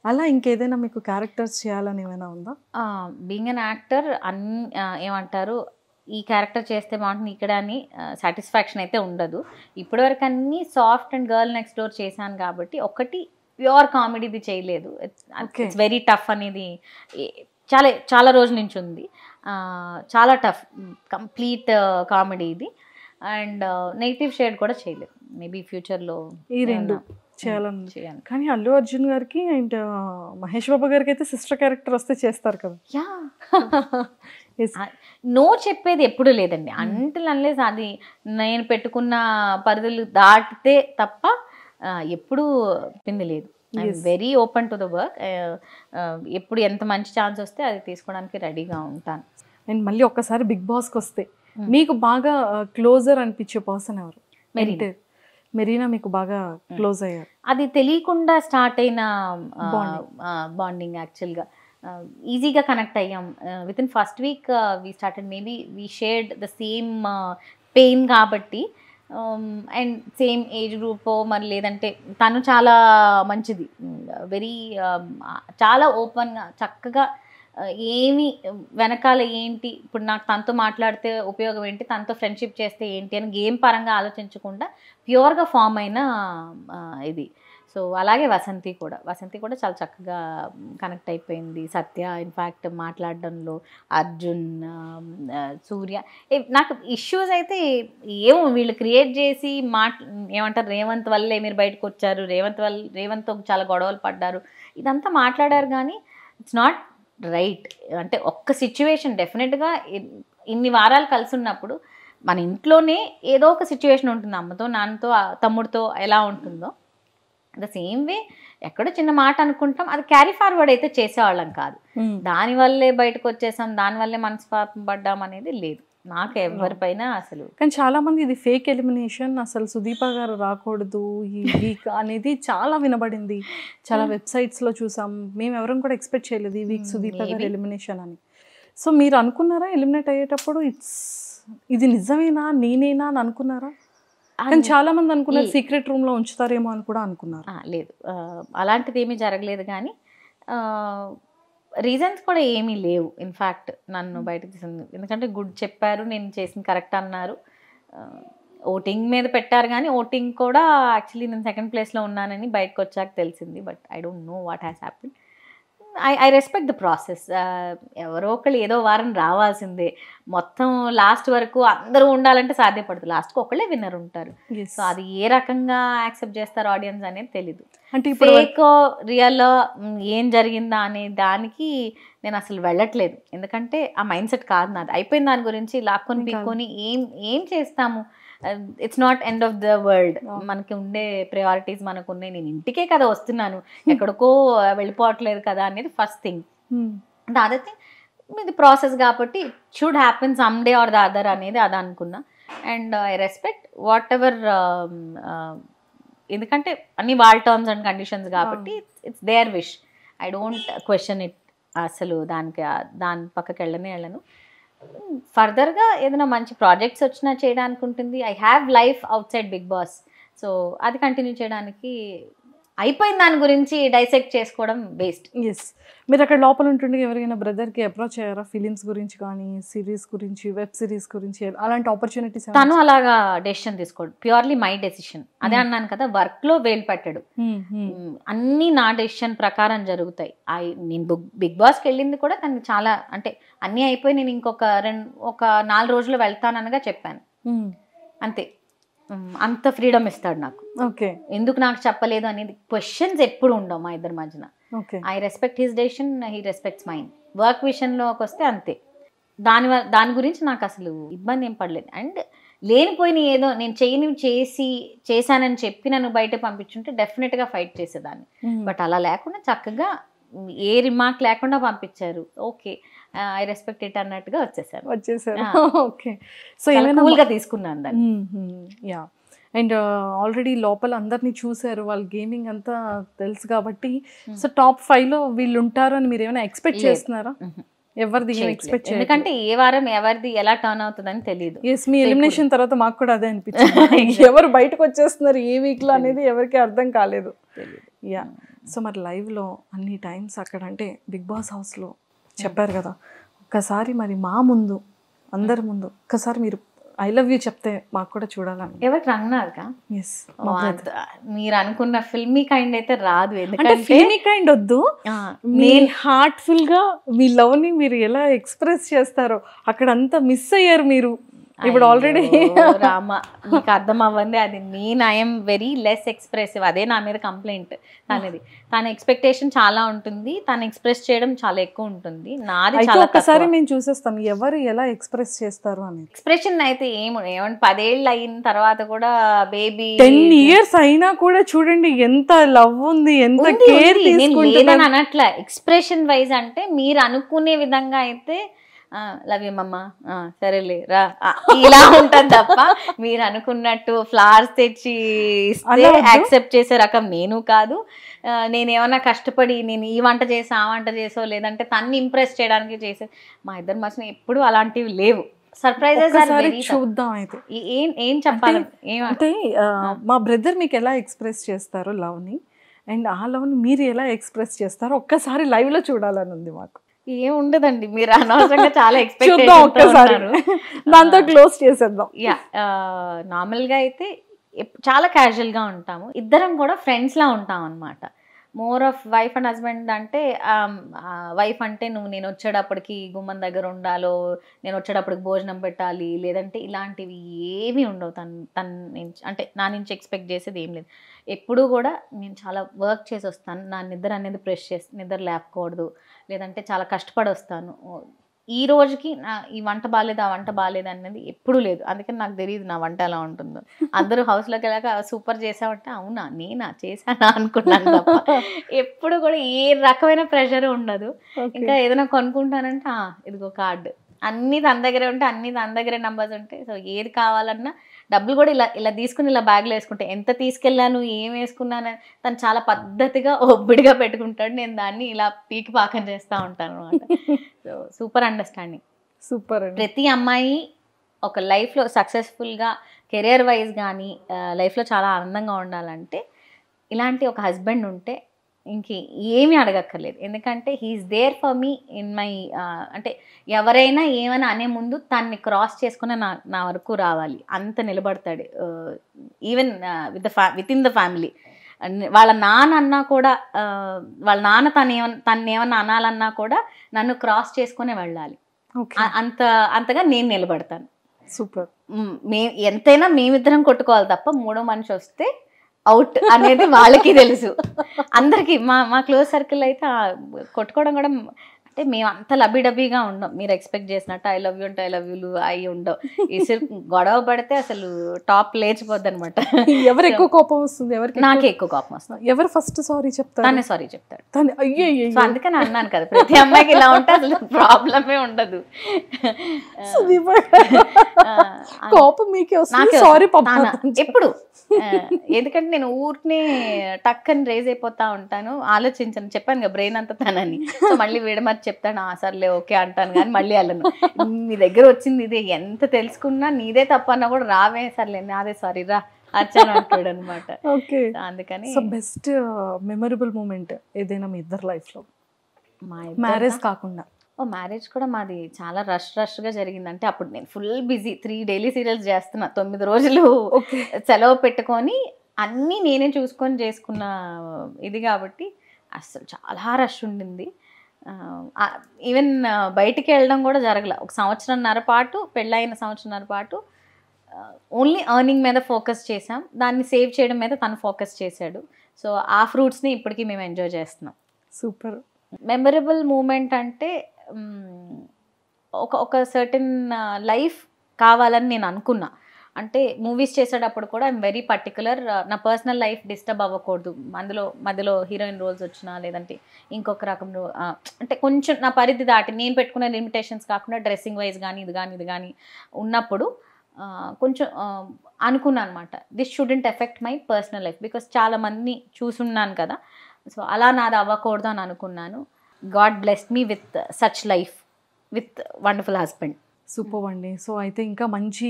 అలా ఇంకేదైనా మీకు క్యారెక్టర్స్ చేయాలని ఏమైనా ఉందా? బీయింగ్ అన్ యాక్టర్ ఏమంటారు, ఈ క్యారెక్టర్ చేస్తే బాగుంటుంది ఇక్కడ అని సాటిస్ఫాక్షన్ అయితే ఉండదు. ఇప్పటివరకు అన్నీ soft and girl next door చేశాను కాబట్టి ఒకటి ప్యూర్ కామెడీది చేయలేదు. ఇట్స్ వెరీ టఫ్ అనేది చాలా చాలా రోజుల నుంచి ఉంది, చాలా టఫ్ కంప్లీట్ కామెడీ ఇది. అండ్ నెగిటివ్ షేడ్ కూడా చేయలేదు, మేబీ ఫ్యూచర్లో ఈ రెండు చేయాలని. కానీ అల్లు అర్జున్ గారికి అండ్ మహేష్ బాబు గారికి అయితే సిస్టర్ క్యారెక్టర్ వస్తే చేస్తారు కదా. యా, నో చెప్పేది ఎప్పుడు లేదండి, అంటిల్ అన్లెస్ అది నేను పెట్టుకున్న పరిధులు దాటితే తప్ప ఎప్పుడు చెప్పింది లేదు. I'm very open to the work, ఎప్పుడు ఎంత మంచి ఛాన్స్ వస్తే అది తీసుకోవడానికి రెడీగా ఉంటాను. అండ్ మళ్ళీ ఒక్కసారి బిగ్ బాస్కి వస్తే మీకు బాగా క్లోజర్ అనిపించే పర్సన్ ఎవరు? మెరీనా మీకు బాగా క్లోజ్ అయ్యారు. అది తెలియకుండా స్టార్ట్ అయిన బాండింగ్ యాక్చువల్గా ఈజీగా కనెక్ట్ అయ్యాం. With in first week we started, maybe we shared the same pain కాబట్టి, అండ్ సేమ్ ఏజ్ గ్రూప్ మరి లేదంటే తను చాలా మంచిది, వెరీ చాలా ఓపెన్గా చక్కగా, ఏమి వెనకాల ఏంటి, ఇప్పుడు నాకు తనతో మాట్లాడితే ఉపయోగం ఏంటి, తనతో ఫ్రెండ్షిప్ చేస్తే ఏంటి అని గేమ్ పరంగా ఆలోచించకుండా ప్యూర్గా ఫామ్ అయిన ఇది. సో అలాగే వసంతి కూడా చాలా చక్కగా కనెక్ట్ అయిపోయింది. సత్య ఇన్ఫ్యాక్ట్ మాట్లాడడంలో, అర్జున్, సూర్య, నాకు ఇష్యూస్ అయితే ఏమో వీళ్ళు క్రియేట్ చేసి ఏమంటారు, రేవంత్ వల్లే మీరు బయటకు వచ్చారు, రేవంత్తో చాలా గొడవలు పడ్డారు, ఇదంతా మాట్లాడారు. కానీ ఇట్స్ నాట్ రైట్. అంటే ఒక్క సిచ్యువేషన్ డెఫినెట్గా ఇన్ని వారాలు కలిసి ఉన్నప్పుడు మన ఇంట్లోనే ఏదో ఒక సిచ్యువేషన్ ఉంటుంది, అమ్మతో నాన్నతో తమ్ముడితో ఎలా ఉంటుందో ద సేమ్ వే ఎక్కడో చిన్న మాట అనుకుంటాం, అది క్యారీ ఫార్వర్డ్ అయితే చేసేవాళ్ళం కాదు. దానివల్లే బయటకు వచ్చేసాం, దానివల్లే మనస్పాపం పడ్డాం అనేది లేదు నాకు ఎవరిపైన అసలు. కానీ చాలా మంది ఇది ఫేక్ ఎలిమినేషన్, అసలు సుదీప గారు రాకూడదు ఈ వీక్ అనేది చాలా వినబడింది, చాలా వెబ్సైట్స్లో చూసాం. మేము ఎవరం కూడా ఎక్స్పెక్ట్ చేయలేదు ఈ వీక్ సుదీప గారు ఎలిమినేషన్ అని. సో మీరు అనుకున్నారా ఎలిమినేట్ అయ్యేటప్పుడు ఇది నిజమేనా, నేనేనా అని అనుకున్నారా? కానీ చాలా మంది అనుకున్నారు సీక్రెట్ రూమ్లో ఉంచుతారేమో అని కూడా అనుకున్నారు. లేదు, అలాంటిది ఏమీ జరగలేదు. కానీ రీజన్స్ కూడా ఏమీ లేవు. ఇన్ఫ్యాక్ట్ నన్ను బయటకు తీసింది ఎందుకంటే గుడ్ చెప్పారు, నేను చేసిన కరెక్ట్ అన్నారు. ఓటింగ్ మీద పెట్టారు, కానీ ఓటింగ్ కూడా యాక్చువల్లీ నేను సెకండ్ ప్లేస్లో ఉన్నానని బయటకు వచ్చాక తెలిసింది. But I don't know what has happen. I respect the process. ఎవరో ఒకళ్ళు ఏదో వారం రావాల్సిందే, మొత్తం లాస్ట్ వరకు అందరూ ఉండాలంటే సాధ్యపడదు, లాస్ట్కి ఒకళ్ళే విన్నర్ ఉంటారు. సో అది ఏ రకంగా యాక్సెప్ట్ చేస్తారు ఆడియన్స్ అనేది తెలీదు. అంటే ఫేక్ రియల్ ఏం జరిగిందా అనే దానికి నేను అసలు వెళ్ళట్లేదు, ఎందుకంటే ఆ మైండ్ సెట్ కాదు నాది. అయిపోయిన దాని గురించి లాక్కొని పీక్కొని ఏం చేస్తాము, it's not end of the world. మనకి ఉండే ప్రయారిటీస్ మనకు ఉన్నాయి, నేను ఇంటికే కదా వస్తున్నాను, ఎక్కడికో వెళ్ళిపోవట్లేదు కదా అనేది first thing. The other thing, ఇది ప్రాసెస్ కాబట్టి should happen some day or the other అనేది అది అనుకున్నా. And I respect whatever, ఎందుకంటే అన్ని వాళ్ళ టర్మ్స్ అండ్ కండిషన్స్ కాబట్టి it's their wish. I don't question it అసలు, దాని పక్కకి వెళ్ళను. ఫర్దర్గా ఏదైనా మంచి ప్రాజెక్ట్స్ వచ్చినా చేయడానికి ఉంటుంది. I have life outside Big Boss, so అది కంటిన్యూ చేయడానికి. అయిపోయిన దాని గురించి డైసెక్ట్ చేసుకోవడం వేస్ట్. ఎస్, మీరు అక్కడ లోపల ఉంటుండే ఎవరైనా బ్రదర్కి అప్రోచ్ అయ్యారా ఫిలిమ్స్ గురించి కానీ, సిరీస్ గురించి, వెబ్ సిరీస్ గురించి, అలాంటి ఆపర్చునిటీస్? తను అలాగా డెసిషన్ తీసుకోడు, ప్యూర్లీ మై డెసిషన్. అదే అన్నాను కదా, వర్క్లో వేలు పెట్టాడు, అన్నీ నా డెసిషన్ ప్రకారం జరుగుతాయి. నేను బిగ్ బాస్కి వెళ్ళింది కూడా తనకి చాలా, అంటే అన్నీ అయిపోయి నేను ఒక 4 రోజులు వెళ్తాననగా చెప్పాను అంతే. అంత ఫ్రీడమ్ ఇస్తాడు నాకు. ఓకే, ఎందుకు నాకు చెప్పలేదు అనేది క్వశ్చన్స్ ఎప్పుడు ఉండవు మా ఇద్దరి మధ్యన. I respect his decision, he respects mine. Work విషయంలోకి వస్తే అంతే. దాని గురించి నాకు అసలు ఇబ్బంది ఏం పడలేదు. అండ్ లేనిపోయిన ఏదో నేను చేశానని చెప్పి నన్ను బయట పంపించుంటే డెఫినెట్గా ఫైట్ చేసేదాన్ని. బట్ అలా లేకుండా చక్కగా ఏ రిమార్క్ లేకుండా పంపించారు. ఓకే, ఐ రెస్పెక్ట్ ఇట్ అన్నట్టుగా వచ్చేసారు. ఓకే, సో కూల్గా తీసుకున్నాను దాన్ని. యా, అండ్ ఆల్రెడీ లోపల అందరినీ చూసారు, వాళ్ళ గేమింగ్ అంతా తెలుసు కాబట్టి సో టాప్ 5లో వీళ్ళు ఉంటారు అని మీరు ఏమైనా ఎక్స్పెక్ట్ చేస్తున్నారా? ఎవరిది ఎక్స్పెక్ట్, ఎందుకంటే ఏ వారం ఎవరిది ఎలా టర్న్ అవుతుందని తెలియదు. ఎస్, మీ ఎలిమినేషన్ తర్వాత మాకు కూడా అదే అనిపించింది. ఎవరు బయటకు వచ్చేస్తున్నారు ఏ వీక్ లో అనేది ఎవరికి అర్థం కాలేదు. యా, సో మరి లైవ్ లో అన్ని టైమ్స్ అక్కడ అంటే బిగ్ బాస్ హౌస్ లో చెప్పారు కదా, ఒక్కసారి మరి మా ముందు అందరి ముందు ఒక్కసారి మీరు ఐ లవ్ యూ చెప్తే మాకు కూడా చూడాలని. ఎవరికి రంగనాథ్కా? ఎస్, మీరు అనుకున్న ఫిల్మీ కైండ్ అయితే రాదు. అంటే ఫిల్మీ కైండ్ వద్దు, నేను హార్ట్ఫుల్ గా మీ లవ్ ని మీరు ఎలా ఎక్స్ప్రెస్ చేస్తారో అక్కడ అంతా మిస్ అయ్యారు మీరు ఇప్పుడు ఆల్రెడీ. రామ, మీకు అర్థం అవ్వండి, అది నేను ఐఎమ్ వెరీ లెస్ ఎక్స్ప్రెసివ్. అదే నా మీద కంప్లైంట్. తన ఎక్స్పెక్టేషన్ చాలా ఉంటుంది, తను ఎక్స్ప్రెస్ చేయడం చాలా ఎక్కువ ఉంటుంది. నాది చాలా ఒకసారి మేము చూసేస్తాం ఎవరు ఎలా ఎక్స్ప్రెస్ చేస్తారు అని. ఎక్స్ప్రెషన్ అయితే ఏమంటే 10 ఏళ్ళు అయిన తర్వాత కూడా బేబీ 10 years అయినా కూడా చూడండి ఎంత లవ్ ఉంది, ఎంత కేర్ తీసుకుంటున్నారు అనట్లా. ఎక్స్ప్రెషన్ వైజ్ అంటే మీరు అనుకునే విధంగా అయితే లవ్ యూ మమ్మ, సరేలే రా, ఇలా ఉంటుంది తప్ప మీరు అనుకున్నట్టు ఫ్లవర్స్ తెచ్చి యాక్సెప్ట్ చేసే రకం నేను కాదు. నేనేమన్నా కష్టపడి నేను ఈ వంట చేసా ఆ వంట చేసో లేదంటే తన్ని ఇంప్రెస్ చేయడానికి చేసే మా ఇద్దరి మధ్యన ఎప్పుడు అలాంటివి లేవు. సర్ప్రైజెస్ చూద్దాం. అయితే ఏం చెప్పాలి అంటే మా బ్రదర్ మీకు ఎలా ఎక్స్ప్రెస్ చేస్తారో లవ్ ని, అండ్ ఆ లవ్ ని మీరు ఎలా ఎక్స్ప్రెస్ చేస్తారో ఒక్కసారి లైవ్ లో చూడాలని ఉంది మాకు. ఏం ఉండదండి, మీరు అనవసరంగా చాలా ఎక్స్పెక్ట్ దాంతో క్లోజ్ చేసేద్దాం. యా, నార్మల్గా అయితే చాలా క్యాజువల్గా ఉంటాము, ఇద్దరం కూడా ఫ్రెండ్స్లా ఉంటాం అనమాట. More of wife and husband అంటే వైఫ్ అంటే నేను వచ్చేటప్పటికి గుమ్మం దగ్గర ఉండాలో, నేను వచ్చేటప్పటికి భోజనం పెట్టాలి, లేదంటే ఇలాంటివి ఏమీ ఉండవు. తను అంటే నా నుంచి ఎక్స్పెక్ట్ చేసేది ఏం లేదు. ఎప్పుడూ కూడా నేను చాలా వర్క్ చేసి వస్తాను, నా నిద్ర అనేది నిద్ర లేపకూడదు, లేదంటే చాలా కష్టపడి వస్తాను. ఈ రోజుకి ఈ వంట బాగాలేదు ఆ వంట బాగాలేదు అనేది ఎప్పుడూ లేదు. అందుకని నాకు తెలియదు నా వంట ఎలా ఉంటుందో. అందరూ హౌస్లోకి వెళ్ళాక సూపర్ చేసావంటే అవునా నేనా చేశానా అనుకున్నాను తప్ప ఎప్పుడు కూడా ఏ రకమైన ప్రెషర్ ఉండదు. ఇంకా ఏదైనా కొనుక్కుంటానంటే ఇదిగో కార్డు, అన్నీ తన దగ్గరే ఉంటే అన్నీ తన దగ్గరే నెంబర్స్ ఉంటాయి. సో ఏది కావాలన్నా డబ్బులు కూడా ఇలా తీసుకుని ఇలా బ్యాగ్లో వేసుకుంటే ఎంత తీసుకెళ్ళాను ఏం వేసుకున్నాను తను చాలా పద్ధతిగా ఒబ్బిడిగా పెట్టుకుంటాడు. నేను దాన్ని ఇలా పీకి పాకం చేస్తూ ఉంటాను అనమాట. So super understanding. సూపర్. ప్రతి అమ్మాయి ఒక లైఫ్లో సక్సెస్ఫుల్గా కెరియర్ వైజ్ కానీ లైఫ్లో చాలా ఆనందంగా ఉండాలంటే ఇలాంటి ఒక హస్బెండ్ ఉంటే ఇంక ఏమీ అడగక్కర్లేదు. ఎందుకంటే he's there for me in my అంటే ఎవరైనా ఏమైనా అనే ముందు తన్ని క్రాస్ చేసుకుని నా వరకు రావాలి, అంత నిలబడతాడు. Even with in the family వాళ్ళ నాన్న అన్నా కూడా, వాళ్ళ నాన్న తనేమన్నా అనాలన్నా కూడా నన్ను క్రాస్ చేసుకునే వెళ్ళాలి. అంతగా నేను నిలబడతాను. సూపర్. ఎంతైనా మేమిద్దరం కొట్టుకోవాలి తప్ప మూడో మనిషి వస్తే అవుట్ అనేది వాళ్ళకి తెలుసు. అందరికి మా క్లోజ్ సర్కిల్ అయితే కొట్టుకోవడం కూడా అంటే మేము అంత లబ్బీడబ్బీగా ఉండం. మీరు ఎక్స్పెక్ట్ చేసినట్టు ఐ లవ్ యూ అంటే ఐ లవ్ యూలు అవి ఉండవు. గొడవ పడితే అసలు టాప్ లేచిపోద్ది అనమాట. ఎవరు ఎక్కువ కోపం వస్తుంది? నాకే ఎక్కువ కోపం వస్తుంది. ఎవరు ఫస్ట్ సారీ చెప్తారు? తనే సారీ చెప్తాడు. అయ్యో, అందుకని అన్నాను కదా ప్రతి అమ్మాయికి ఇలా ఉంటే అసలు ప్రాబ్లమే ఉండదు. కోపం మీకే వస్తుంది, సారీ ఎప్పుడు. ఎందుకంటే నేను ఊరినే టక్కని రేజ్ అయిపోతా ఉంటాను, ఆలోచించాను. చెప్పాను కదా బ్రెయిన్ అంతా తనని. సో మళ్ళీ వీడమని చెప్తాను, సర్లే ఓకే అంటాను, కానీ మళ్ళీ అల్లను. నీ దగ్గర వచ్చింది ఇదే, ఎంత తెలుసుకున్నా నీదే తప్పన్నా కూడా రావే, సర్లే నాదే సారీ రా అచ్చాను అంటాడు అనమాట. ఓకే, అందుకని బెస్ట్ మెమరబుల్ మూమెంట్ ఏదైనా మీ ఇద్దరు లైఫ్లో, మ్యారేజ్ కాకుండా? మ్యారేజ్ కూడా మాది చాలా రష్గా జరిగింది. అంటే అప్పుడు నేను ఫుల్ బిజీ, 3 డైలీ సీరియల్స్ చేస్తున్నా, 9 రోజులు సెలవు పెట్టుకొని అన్నీ నేనే చూసుకొని చేసుకున్న ఇది కాబట్టి అసలు చాలా రష్ ఉండింది. ఈవెన్ బయటికి వెళ్ళడం కూడా జరగల. ఒక 1.5 సంవత్సరం పాటు, పెళ్ళైన 1.5 సంవత్సరం పాటు ఓన్లీ ఎర్నింగ్ మీద ఫోకస్ చేసాం. దాన్ని సేవ్ చేయడం మీద తను ఫోకస్ చేశాడు. సో ఆ ఫ్రూట్స్ని ఇప్పటికీ మేము ఎంజాయ్ చేస్తున్నాం. సూపర్. మెమరబుల్ మూమెంట్ అంటే ఒక సర్టెన్ లైఫ్ కావాలని నేను అనుకున్నా. అంటే మూవీస్ చేసేటప్పుడు కూడా ఐఎమ్ వెరీ పర్టికులర్, నా పర్సనల్ లైఫ్ డిస్టర్బ్ అవ్వకూడదు, మధ్యలో హీరోయిన్ రోల్స్ వచ్చినా లేదంటే ఇంకొక రకంలో అంటే కొంచెం నా పరిధి దాటి నేను పెట్టుకునే లిమిటేషన్స్ కాకుండా డ్రెస్సింగ్ వైజ్ కానీ ఇది కానీ ఉన్నప్పుడు కొంచెం అనుకున్నాను అనమాట, this student affect my personal life, because చాలా మందిని చూసున్నాను కదా, సో అలా నాది అవ్వకూడదు అని అనుకున్నాను. God blessed me with such life with wonderful husband. Super అండి. సో అయితే ఇంకా మంచి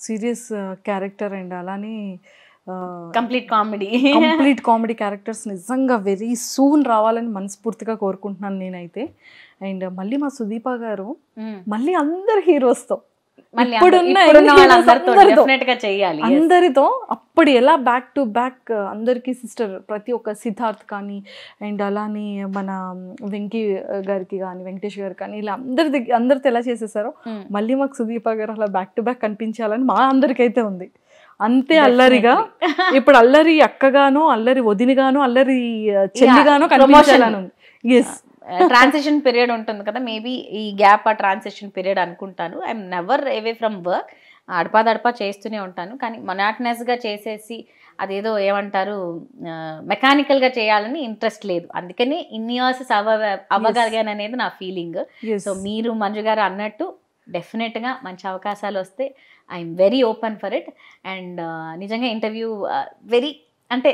సీరియస్ క్యారెక్టర్ అండ్ అలానే కంప్లీట్ కామెడీ క్యారెక్టర్స్ నిజంగా వెరీ సూన్ రావాలని మనస్ఫూర్తిగా కోరుకుంటున్నాను నేనైతే. అండ్ మళ్ళీ మా సుదీప గారు మళ్ళీ అందరు హీరోస్తో అందరితో అప్పుడు ఎలా బ్యాక్ టు బ్యాక్ అందరికి సిస్టర్ ప్రతి ఒక్క సిద్ధార్థ్ కానీ అండ్ అలానే మన వెంకీ గారికి కానీ వెంకటేష్ గారికి కానీ ఇలా అందరితో ఎలా చేసేసారో మళ్ళీ మాకు సుదీప గారు అలా బ్యాక్ టు బ్యాక్ కనిపించాలని మా అందరికైతే ఉంది. అంతే అల్లరిగా ఇప్పుడు అల్లరి అక్కగానో అల్లరి వదినగానో అల్లరి చెల్లిగానో కనిపించాలని ఉంది. ఎస్, ట్రాన్సిషన్ పీరియడ్ ఉంటుంది కదా, మేబీ ఈ గ్యాప్ ఆ ట్రాన్సిషన్ పీరియడ్ అనుకుంటాను. I'm never away from work, అడపా చేస్తూనే ఉంటాను, కానీ మొనాటనస్గా చేసేసి అదేదో ఏమంటారు మెకానికల్గా చేయాలని ఇంట్రెస్ట్ లేదు, అందుకని ఇన్ని ఇయర్స్ అవ్వగలిగాను అనేది నా ఫీలింగ్. సో మీరు మంజు గారు అన్నట్టు డెఫినెట్గా మంచి అవకాశాలు వస్తే I'm very open for it. And నిజంగా ఇంటర్వ్యూ వెరీ అంటే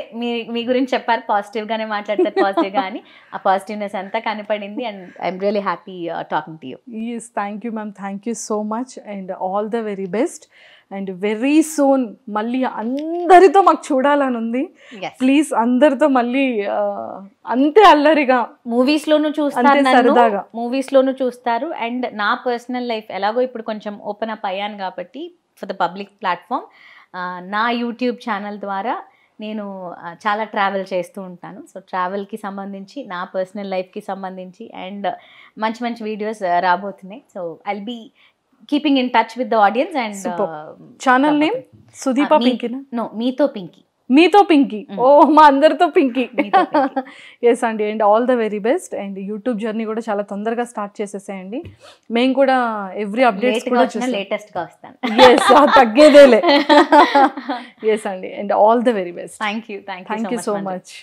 మీ గురించి చెప్పారు, పాజిటివ్గానే మాట్లాడతారు, పాజిటివ్గా అని ఆ పాజిటివ్నెస్ అంతా కనపడింది. And I'm really happy talking to you. Yes, thank you ma'am, thank you so much and all the very best. And very soon మళ్ళీ అందరితో మాకు చూడాలని ఉంది. ప్లీజ్ అందరితో మళ్ళీ అంతే అల్లరిగా మూవీస్లోనూ చూస్తారు. అండ్ నా పర్సనల్ లైఫ్ ఎలాగో ఇప్పుడు కొంచెం ఓపెన్ అప్ అయ్యాను కాబట్టి ఫర్ ద పబ్లిక్ ప్లాట్ఫామ్, నా యూట్యూబ్ ఛానల్ ద్వారా నేను చాలా ట్రావెల్ చేస్తూ ఉంటాను. సో ట్రావెల్కి సంబంధించి నా పర్సనల్ లైఫ్కి సంబంధించి అండ్ మంచి వీడియోస్ రాబోతున్నాయి. So I'll be keeping in touch with the audiences. And channel name Sudeepa Pinky? No, మీతో పింకీ. ఓ, మా అందరితో పింకీ. ఎస్ అండి, and all the very best. And YouTube journey కూడా చాలా తొందరగా స్టార్ట్ చేసేసేయండి. మేము కూడా ఎవ్రీ అప్డేట్స్ కూడా లేటెస్ట్గా వస్తాను. ఎస్, తగ్గేదేలే. ఎస్ అండి, and all the very best. Thank you so much.